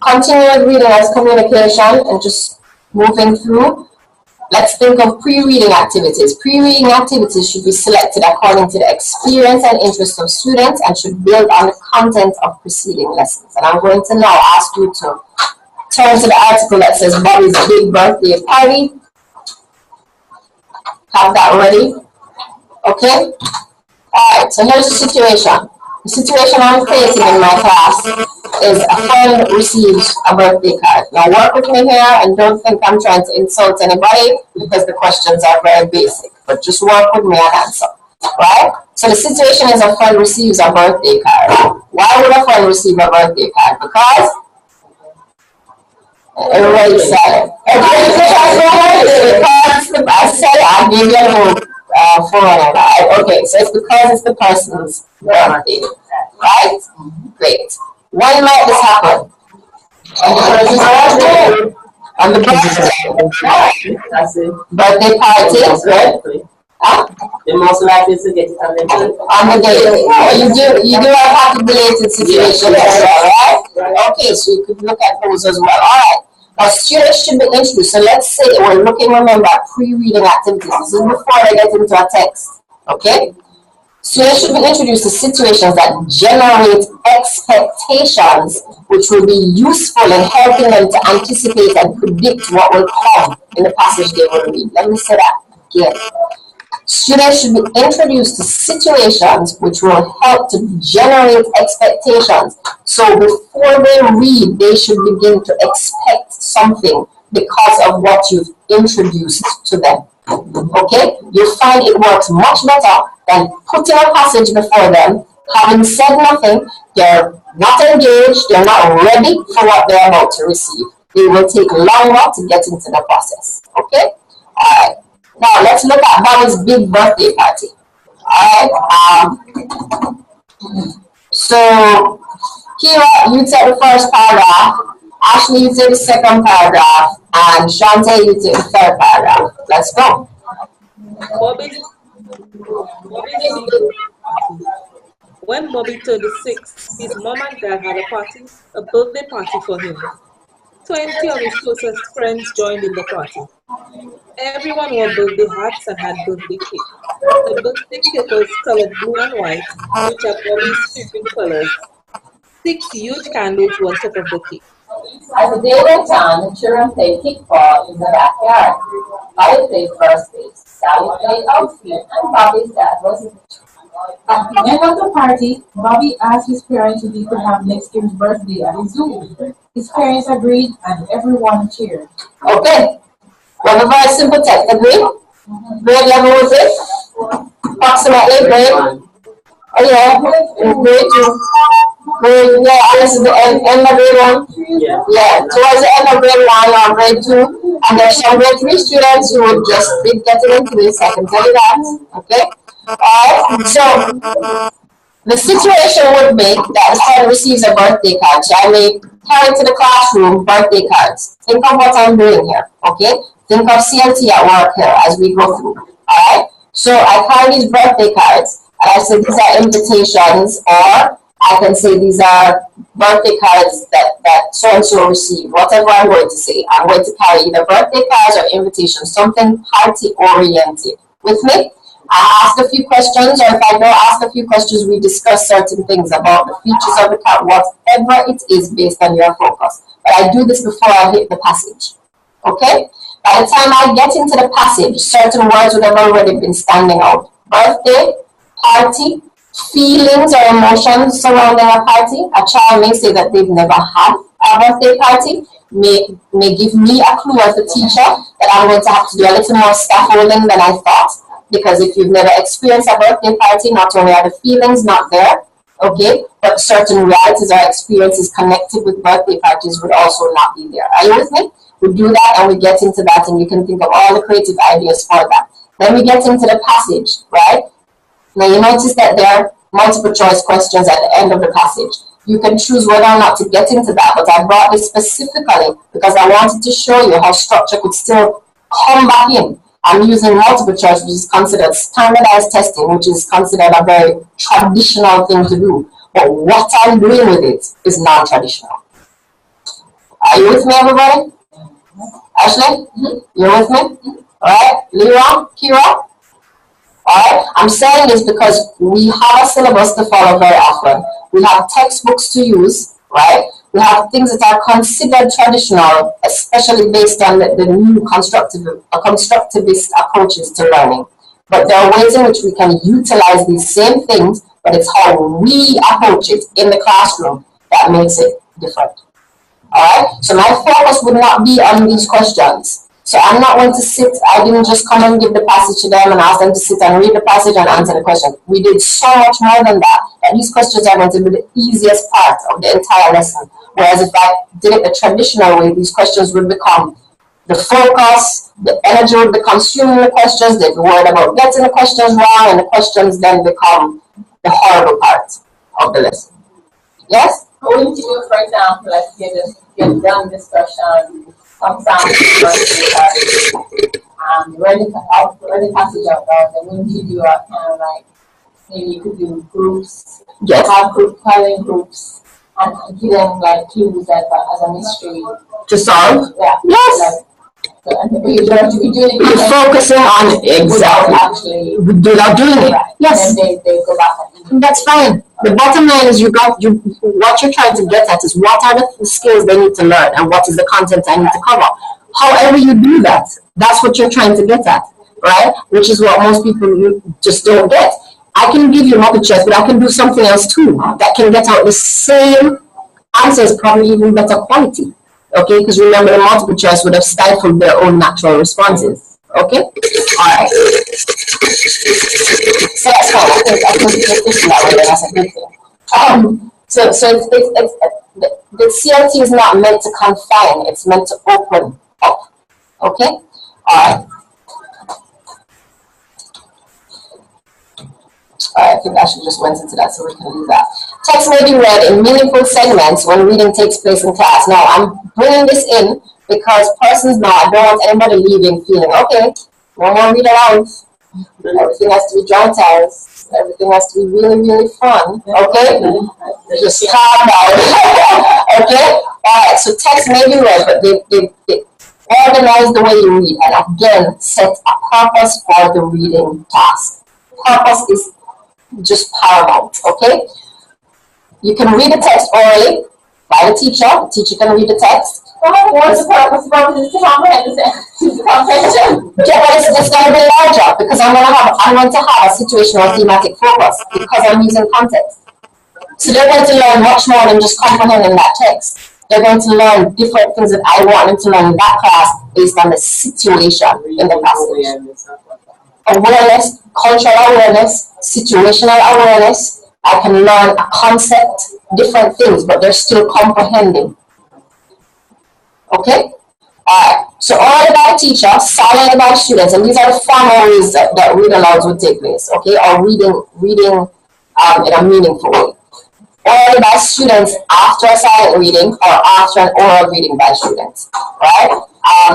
Speaker 1: Continuing reading as communication, and just moving through. Let's think of pre-reading activities. Pre-reading activities should be selected according to the experience and interest of students and should build on the content of preceding lessons. And I'm going to now ask you to turn to the article that says Bobby's Big Birthday Party. Have that ready. Okay? Alright, so here's the situation. The situation I'm facing in my class is a friend receives a birthday card. Now work with me here and don't think I'm trying to insult anybody because the questions are very basic. But just work with me and answer. Right? So the situation is a friend receives a birthday card. Why would a friend receive a birthday card? Because everybody's silent. I said I gave you a little okay, so it's because it's the person's birthday, right? Great. When might this happen? On the person's birthday? On the birthday.
Speaker 7: That's it.
Speaker 1: Birthday parties, right? Huh?
Speaker 7: The most likely to get it on the day.
Speaker 1: On the day. Oh, you do have happy belated situations as well, right? Okay, so you could look at those as well. All right. Now, students should be introduced. So let's say we're looking, remember, at pre-reading activities. This is before they get into a text. Okay? Students should be introduced to situations that generate expectations, which will be useful in helping them to anticipate and predict what will come in the passage they will read. Let me say that again. Students should be introduced to situations which will help to generate expectations. So before they read, they should begin to expect something because of what you've introduced to them. Okay? You'll find it works much better than putting a passage before them, having said nothing, they're not engaged, they're not ready for what they're about to receive. It will take longer to get into the process. Okay? Alright. Now let's look at Bobby's big birthday party. Alright. So Kira, you take the first paragraph, Ashley, you take the second paragraph, and Shante, you take the third paragraph. Let's go.
Speaker 3: When Bobby turned 6, his mom and dad had a birthday party for him. 20 of his closest friends joined in the party. Everyone wore birthday hats and had birthday cake. The birthday cake was colored blue and white, which are Bobby's favorite colors. 6 huge candles were on top of the cake.
Speaker 4: As the day went on, the children played kickball in the backyard. Bobby played first base, Sally played outfield, and Bobby's dad was in the
Speaker 6: At the end of the party, Bobby asked his parents if he could have next year's birthday at his zoo. His parents agreed and everyone cheered.
Speaker 1: Okay. We have a very simple text. Agree? Grade level was it? Approximately grade? Oh yeah, grade 2. Grade, yeah, this is the end of grade 1? Yeah, towards the end of grade 1 or grade 2. And there's some grade 3 students who would just be getting into this, I can tell you that. Okay? Alright, so the situation would be that the child receives a birthday card. Shall we carry to the classroom birthday cards? Think of what I'm doing here, okay? Think of CLT at work here as we go through, alright? So I carry these birthday cards, and I say these are invitations, or I can say these are birthday cards that so-and-so received, whatever I'm going to say. I'm going to carry either birthday cards or invitations, something party-oriented. With me? I ask a few questions, or if I don't ask a few questions, we discuss certain things about the features of the card, whatever it is based on your focus. But I do this before I hit the passage. Okay? By the time I get into the passage, certain words would have already been standing out. Birthday, party, feelings or emotions surrounding a party. A child may say that they've never had a birthday party, may give me a clue as a teacher that I'm going to have to do a little more scaffolding than I thought. Because if you've never experienced a birthday party, not only are the feelings not there, okay, but certain realities or experiences connected with birthday parties would also not be there. Are you with me? We do that and we get into that, and you can think of all the creative ideas for that. Then we get into the passage, right? Now you notice that there are multiple choice questions at the end of the passage. You can choose whether or not to get into that, but I brought this specifically because I wanted to show you how structure could still come back in. I'm using multiple choice, which is considered standardized testing, which is considered a very traditional thing to do. But what I'm doing with it is non-traditional. Are you with me, everybody? Ashley? You're with me? Alright, Lyra, Kira? Alright, I'm saying this because we have a syllabus to follow very often. We have textbooks to use, right? We have things that are considered traditional, especially based on the new constructivist approaches to learning. But there are ways in which we can utilize these same things, but it's how we approach it in the classroom that makes it different. Alright, so my focus would not be on these questions. So I'm not going to sit, I didn't just come and give the passage to them and ask them to sit and read the passage and answer the question. We did so much more than that, and these questions are going to be the easiest part of the entire lesson. Whereas if I did it the traditional way, these questions would become the focus, the energy would be consuming the questions, they'd be worried about getting the questions wrong, and the questions then become the horrible part of the lesson. Yes?
Speaker 4: Going to do, for example, like you've done discussion, some samples, ready passage out loud, and we'll give you a kind of like, maybe you could do groups,
Speaker 1: Yes.
Speaker 4: have coloring groups, and give them like clues as a mystery.
Speaker 1: To solve?
Speaker 4: Yeah.
Speaker 1: Yes.
Speaker 4: So, and you don't have to be doing it.
Speaker 1: You're focusing on exactly.
Speaker 4: Actually,
Speaker 1: without doing it.
Speaker 4: right.
Speaker 1: Yes.
Speaker 4: And then they go back and
Speaker 1: That's fine. The bottom line is what you're trying to get at is what are the skills they need to learn and what is the content I need to cover. However you do that, that's what you're trying to get at, right? Which is what most people just don't get. I can give you multiple choice, but I can do something else too that can get out the same answers, probably even better quality. Okay, because remember the multiple choice would have stifled their own natural responses. Okay? Alright. So that's fine. I think it's that way, that's a good thing. So it's the CLT is not meant to confine, it's meant to open up. Okay? Alright. I think I should just went into that so we can leave that. Text may be read in meaningful segments when reading takes place in class. Now, I'm bringing this in because persons now, I don't want anybody leaving feeling, okay, no more read aloud. Everything has to be dramatized. Everything has to be really, really fun. Okay? Just calm down. Okay? Alright, so text may be read, but they organize the way you read and again set a purpose for the reading task. Purpose is just paramount, okay? You can read the text orally by the teacher. The teacher can read the text.
Speaker 4: what's the purpose of this comprehension?
Speaker 1: Yeah, but it's going to be larger because I'm going to have a situational thematic focus because I'm using context. So they're going to learn much more than just comprehending that text. They're going to learn different things that I want them to learn in that class based on the situation in the passage. Awareness, cultural awareness, situational awareness. I can learn a concept, different things, but they're still comprehending. Okay? Alright. So orally by the teacher, silently by the students, and these are the formal ways that read alouds would take place, okay? Or reading in a meaningful way. Orally by students after a silent reading or after an oral reading by students. Right?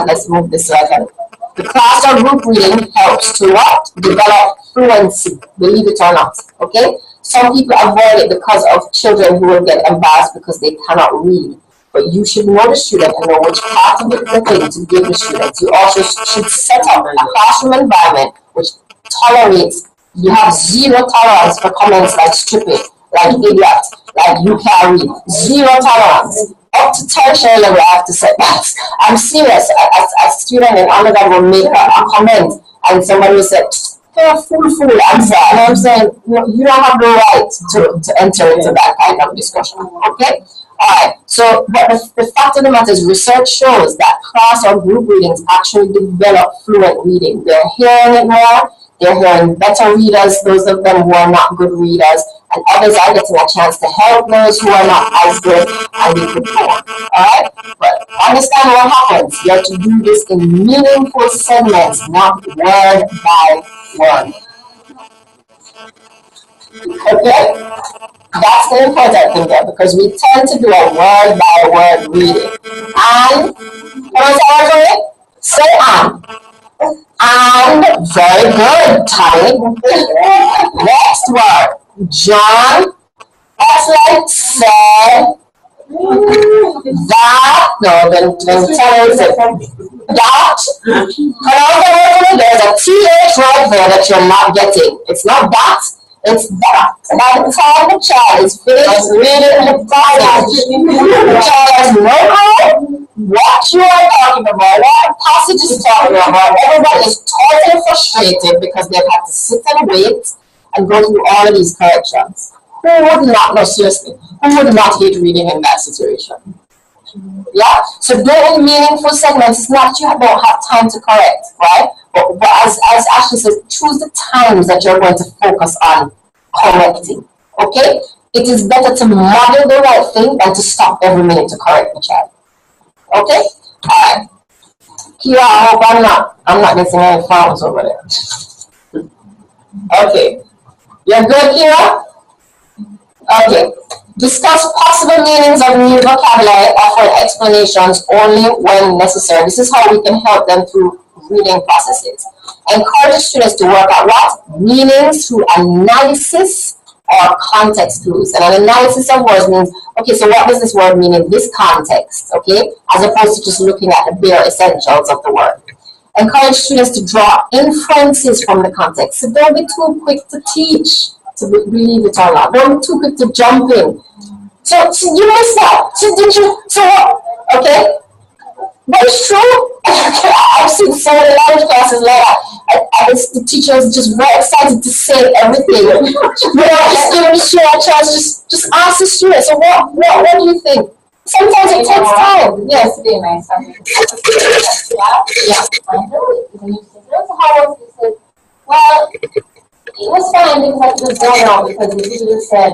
Speaker 1: Let's move this so I can. The class or group reading helps to what? Develop fluency, believe it or not. Okay? Some people avoid it because of children who will get embarrassed because they cannot read. But you should know the student and know which part of the thing to give the students. You also should set up a classroom environment which tolerates, you have zero tolerance for comments like stupid, like idiot, like you can't read. Zero tolerance. Up to tertiary level, I have to set that. I'm serious. A student in undergrad will make a comment and somebody will say, you're a fool, answer. And I'm saying, no, you don't have the right to enter into that kind of discussion. Okay? Alright, so but the fact of the matter is research shows that class or group readings actually develop fluent reading. They're hearing it more, they're hearing better readers, those of them who are not good readers, and others are getting a chance to help those who are not as good as they could be. Alright? But understand what happens. You have to do this in meaningful segments, not word by word. Okay? That's the important thing there because we tend to do a word by word reading. And, say and, very good, Tommy. Next word, John, that's like said, that, no, then tell us it. That, there's a TH right there that you're not getting. It's not that. It's that. By the time the child is finished reading the passage, the child has no clue what you are talking about, what passage is talking about. Everybody is totally frustrated because they've had to sit and wait and go through all of these corrections. Who would not, no seriously, who would not hate reading in that situation? Yeah? So doing meaningful segments is not that you don't have time to correct, right? But as Ashley says, choose the times that you're going to focus on correcting. Okay? It is better to model the right thing than to stop every minute to correct the child. Okay? Alright. Kira, I hope I'm not missing any frowns over there. Okay. You're good, Kira? Okay. Discuss possible meanings of new vocabulary, offer explanations only when necessary. This is how we can help them through reading processes. Encourage students to work out what? Meanings through analysis or context clues. And an analysis of words means, okay, so what does this word mean in this context, okay? As opposed to just looking at the bare essentials of the word. Encourage students to draw inferences from the context. So don't be too quick to teach, to believe it or not. Don't be too quick to jump in. So you missed that. So did you, so what? Okay? But it's true. I've seen so many language classes like that. The teacher is just very excited to say everything. Just give the student a chance, just ask the student. So what do you think? Sometimes it takes time. Yes.
Speaker 4: Yesterday, my son well, it was fine because it was going on because the teacher said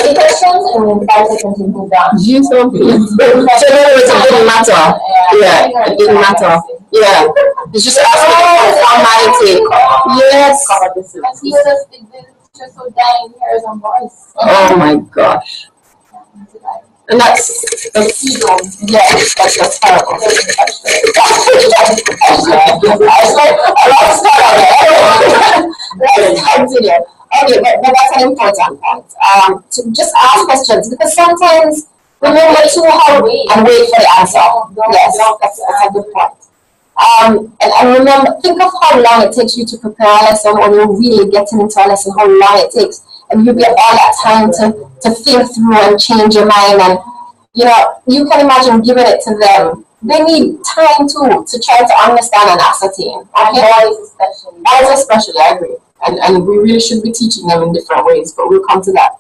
Speaker 4: any questions and then 5 seconds to move on.
Speaker 1: You so good. So in other words, it didn't matter. Yeah, it didn't matter. Yeah. It's just asking for formality. Yes.
Speaker 4: He was just so dying hairs on voice.
Speaker 1: Oh my gosh. And that's that's terrible. Let's continue. Okay, but that's an important point. To just ask questions because sometimes remember too hard and wait for the answer. Yes, that's a good point. And remember, think of how long it takes you to prepare a lesson when you're really getting into a lesson, how long it takes. And you get all that time to think through and change your mind. And, you know, you can imagine giving it to them. They need time too to try to understand and ascertain. Okay? Boys especially, I agree. And we really should be teaching them in different ways, but we'll come to that.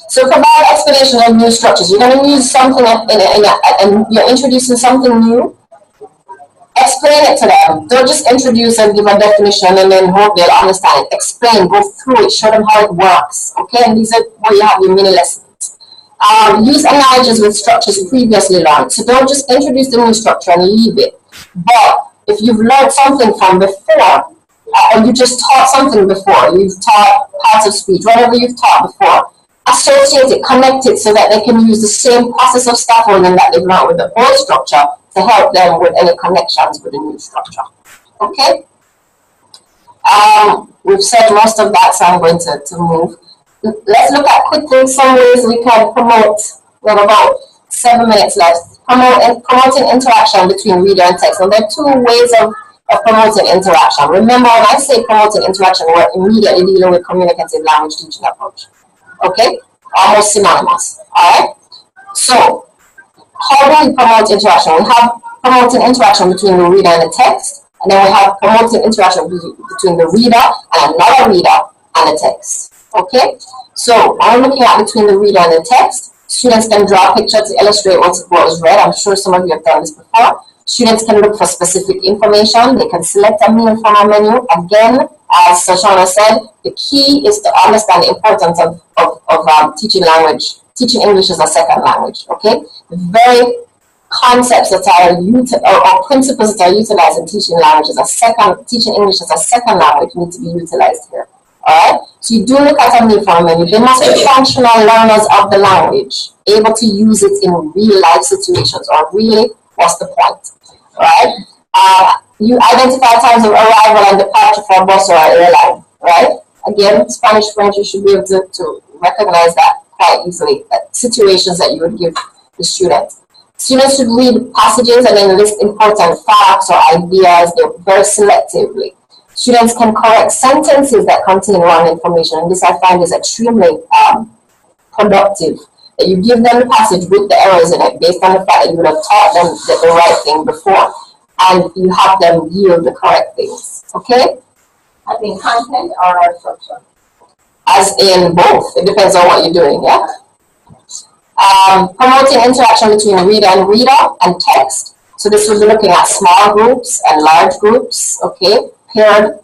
Speaker 1: So provide explanation of new structures. You're going to use something and you're introducing something new. Explain it to them. Don't just introduce and give a definition and then hope they'll understand it. Explain, go through it, show them how it works. Okay, and these are where you have your mini lessons. Use analogies with structures previously learned. So don't just introduce the new structure and leave it. But if you've learned something from before, or you just taught something before, you've taught parts of speech, whatever you've taught before, associate it, connect it so that they can use the same process of scaffolding that they've learned with the old structure to help them with any connections with the new structure. Okay? We've said most of that, so I'm going to move. Let's look at quickly some ways we can promote. We have about 7 minutes left. Promoting interaction between reader and text. Now, there are 2 ways of promoting interaction. Remember, when I say promoting interaction, we're immediately dealing with communicative language teaching approach. Okay? Almost synonymous. Alright? So, how do we promote interaction? We have promoting interaction between the reader and the text, and then we have promoting interaction between the reader and another reader and the text. Okay? So, when we're looking at between the reader and the text, students can draw a picture to illustrate what was read. I'm sure some of you have done this before. Students can look for specific information. They can select a meal from a menu. Again, as Shoshana said, the key is to understand the importance of teaching language, teaching English as a second language. Okay, the very concepts that are or principles that are utilized in teaching teaching English as a second language need to be utilized here. All right. So you do look at a meal from a menu. They must be functional learners of the language, able to use it in real life situations. Or really, what's the point? Right? You identify times of arrival and departure for a bus or an airline, right? Again, Spanish, French, you should be able to recognize that quite easily. Situations that you would give the student. Students should read passages and then list important facts or ideas very selectively. Students can correct sentences that contain wrong information, and this I find is extremely productive. That you give them the passage with the errors in it based on the fact that you would have taught them the right thing before, and you have them yield the correct things. Okay?
Speaker 4: I think content or structure.
Speaker 1: As in both. It depends on what you're doing, yeah? Promoting interaction between reader and text. So this will be looking at small groups and large groups, okay? Paired,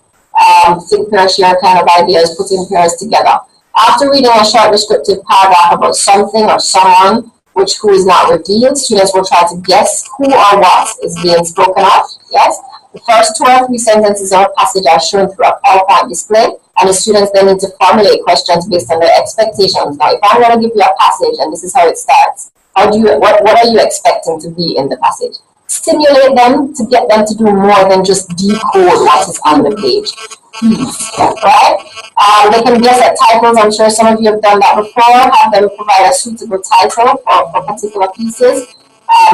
Speaker 1: think pair share kind of ideas, putting pairs together. After reading a short descriptive paragraph about something or someone, who is not revealed, students will try to guess who or what is being spoken of, yes? The first 2 or 3 sentences of a passage are shown through a PowerPoint display, and the students then need to formulate questions based on their expectations. Now, if I'm going to give you a passage and this is how it starts, what are you expecting to be in the passage? Stimulate them to get them to do more than just decode what is on the page. Right? They can guess at titles. I'm sure some of you have done that before. Have them provide a suitable title for particular pieces.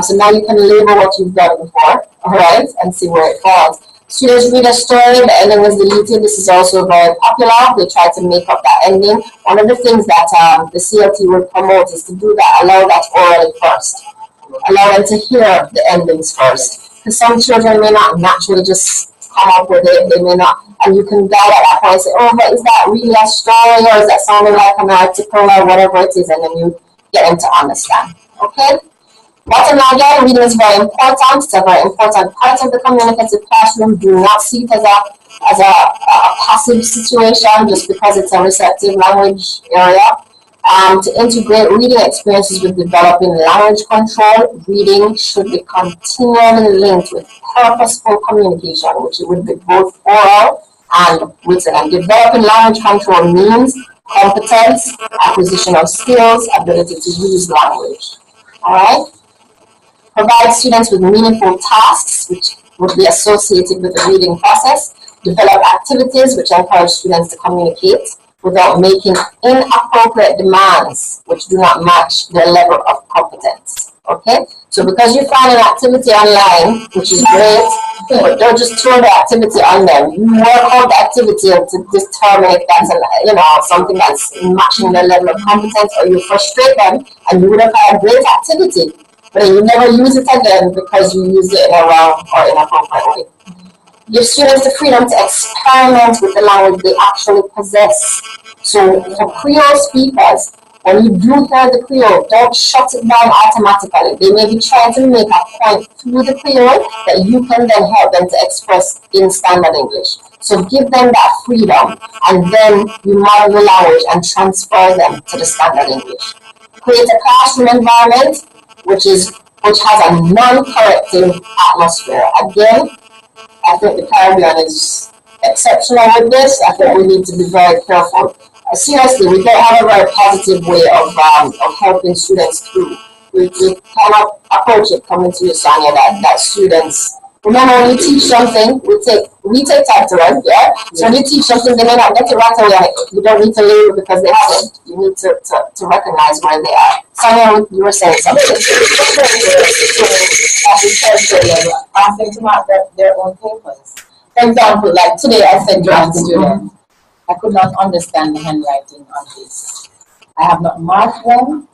Speaker 1: So now you can label what you've done before, all right, and see where it falls. Students read a story, the ending is deleted. This is also very popular. They try to make up that ending. One of the things that the CLT will promote is to do that, allow that orally first. Allow them to hear the endings first. Because some children may not naturally just come up with it, they may not, and you can guide at that point and say, oh, but is that really a story, or is that sounding like an article, or whatever it is, and then you get them to understand, okay? Bottom line, again, reading is very important. It's a very important part of the communicative classroom. Do not see it as a passive situation just because it's a receptive language area. To integrate reading experiences with developing language control, reading should be continually linked with purposeful communication, which would be both oral and written. And developing language control means competence, acquisition of skills, ability to use language. All right? Provide students with meaningful tasks, which would be associated with the reading process. Develop activities which encourage students to communicate without making inappropriate demands which do not match their level of competence. Okay? So because you find an activity online, which is great, but don't just throw the activity on them. You work on the activity to determine if that's something that's matching their level of competence, or you frustrate them and you would have had a great activity, but then you never use it again because you use it in a wrong or inappropriate way. Give students the freedom to experiment with the language they actually possess. So for Creole speakers, when you do hear the Creole, don't shut it down automatically. They may be trying to make a point through the Creole that you can then help them to express in standard English. So give them that freedom, and then you model the language and transfer them to the standard English. Create a classroom environment which has a non-corrective atmosphere. Again, I think the Caribbean is exceptional with this. I think we need to be very careful. Seriously, we don't have a very positive way of helping students through. We cannot approach it coming to you, Sonia, that students, remember when you teach something, we take time to learn, yeah? So when you teach something, they may not get it right away. You don't need to label because they haven't. You need to recognize where they are. Sonia, you were saying something.
Speaker 6: Ask them to mark their own papers.
Speaker 1: For example, like today I said draft student.
Speaker 6: I could not understand the handwriting on this. I have not marked them.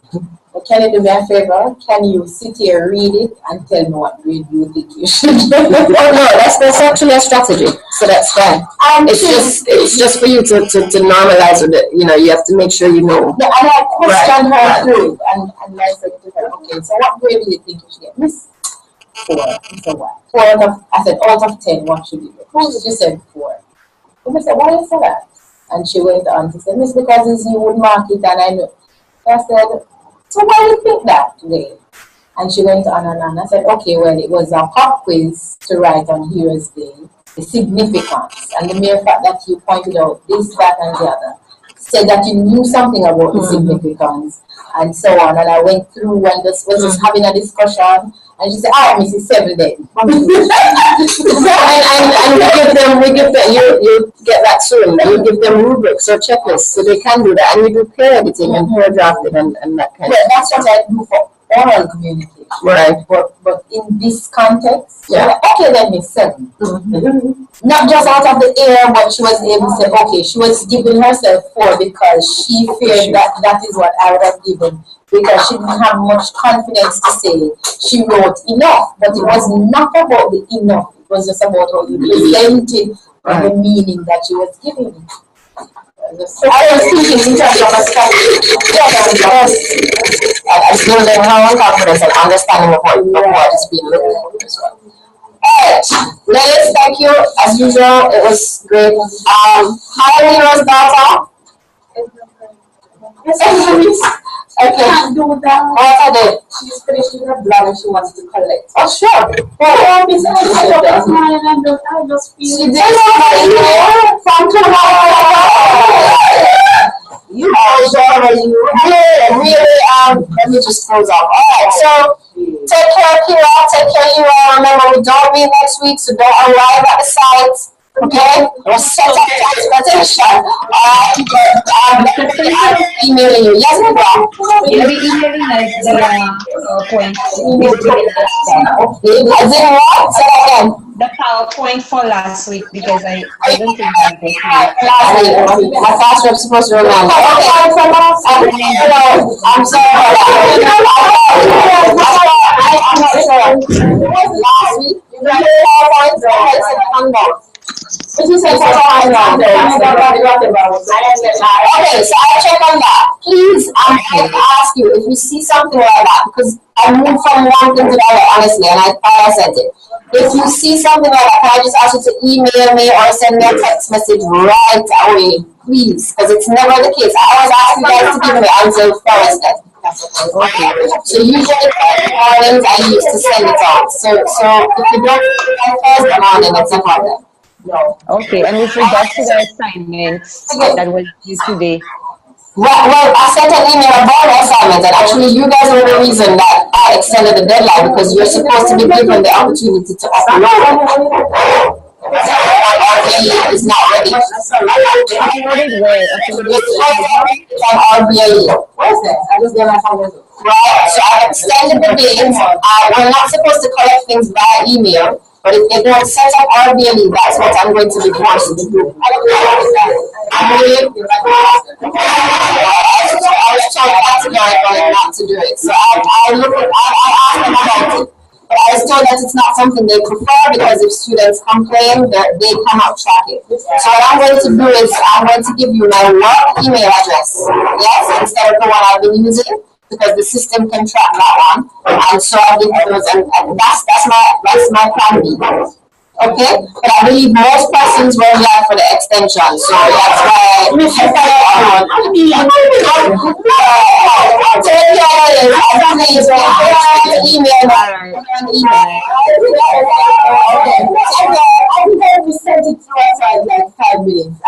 Speaker 6: But can you do me a favor? Can you sit here, read it, and tell me what grade you think you should do?
Speaker 1: No, that's actually a strategy. So that's fine. It's just for you to normalize with it. You have to make sure you know.
Speaker 6: Yeah, and I questioned her through, and I said to her, okay, so what grade do you think you should get? Miss 4. So what? 4 out of, I said, out of 10, what should you get? She said 4. And I said, why is that? And she went on to say, Miss, because it's you would mark it, and I know. So I said, so why do you think that today? And she went on and on. I said, okay, well, it was a pop quiz to write on Heroes Day, the significance, and the mere fact that you pointed out this, that, and the other, said that you knew something about the significance, and so on. And I went through and was just having a discussion. And she said, Mrs. 7 then.
Speaker 1: and we give them, you get that soon. You give them rubrics or checklists so they can do that. And you do peer editing and peer drafting and that kind of
Speaker 6: thing. That's what I do for oral communication.
Speaker 1: Right.
Speaker 6: But in this context,
Speaker 1: yeah.
Speaker 6: Okay, then Miss 7. Mm-hmm. Not just out of the air, but she was able to say, okay, she was giving herself 4 because she feared that is what I would have given. Because she didn't have much confidence to say she wrote enough, but it was not about the enough. It was just about how you presented the meaning that she was giving. I was thinking in terms of a strategy.
Speaker 1: As building her own confidence and understanding of what is being looked at as well. Alright, ladies, thank you. As usual, it was great. Hi, Lero's daughter. Okay.
Speaker 6: Can't do that.
Speaker 1: What I did?
Speaker 6: She's finished she got blood and she wanted to collect.
Speaker 1: Oh, sure.
Speaker 6: Well, I just feel.
Speaker 1: She did from you really, let me just close off. Alright, so take care, Kira, take care, Lira. Remember, we don't meet next week, so don't arrive at the site. Okay? We'll set up transportation. Alright, I'm emailing you. Yes, Lira?
Speaker 2: You'll be emailing like the point.
Speaker 1: I didn't what? Say that again.
Speaker 2: The PowerPoint for last week because I don't think I did.
Speaker 1: Last week, my fast was supposed to remember. Okay, I'm sorry I'm not sure. Last week, you got PowerPoint, okay, so I'll check on that. Please, I'm going to ask you if you see something like that, because I moved from one thing to the other, honestly, and I thought I said it. If you see something like that, can I just ask you to email me or send me a text message right away, please? Because it's never the case. I always ask you guys to give me until Thursday. Okay. So usually mornings I used to send it out. So if you don't on Thursday morning, it's a problem.
Speaker 5: No. Okay, and with regards to the assignments that was due today.
Speaker 1: Well, I sent an email about the assignment, and actually you guys are the reason that I extended the deadline, because you're supposed to be given the opportunity to upload. RBAE is not ready.
Speaker 5: Uploaded where?
Speaker 1: It's on RBAE.
Speaker 6: Where's that? I just got my phone.
Speaker 1: Right, so I've extended the date. We're not supposed to collect things via email, but if they don't set up RBAE, that's what I'm going to be forced to do. I was told categorically not to do it, so I asked them about it. But I was told that it's not something they prefer, because if students complain, they cannot track it. So what I'm going to do is I'm going to give you my work email address, yes, instead of the one I've been using, because the system can track that one. And so I've been those, and that's my plan B. Okay, but I believe most persons were here for the extension, so that's why. Take care of it. Please, email.
Speaker 6: I think we sent it to us like 5 minutes.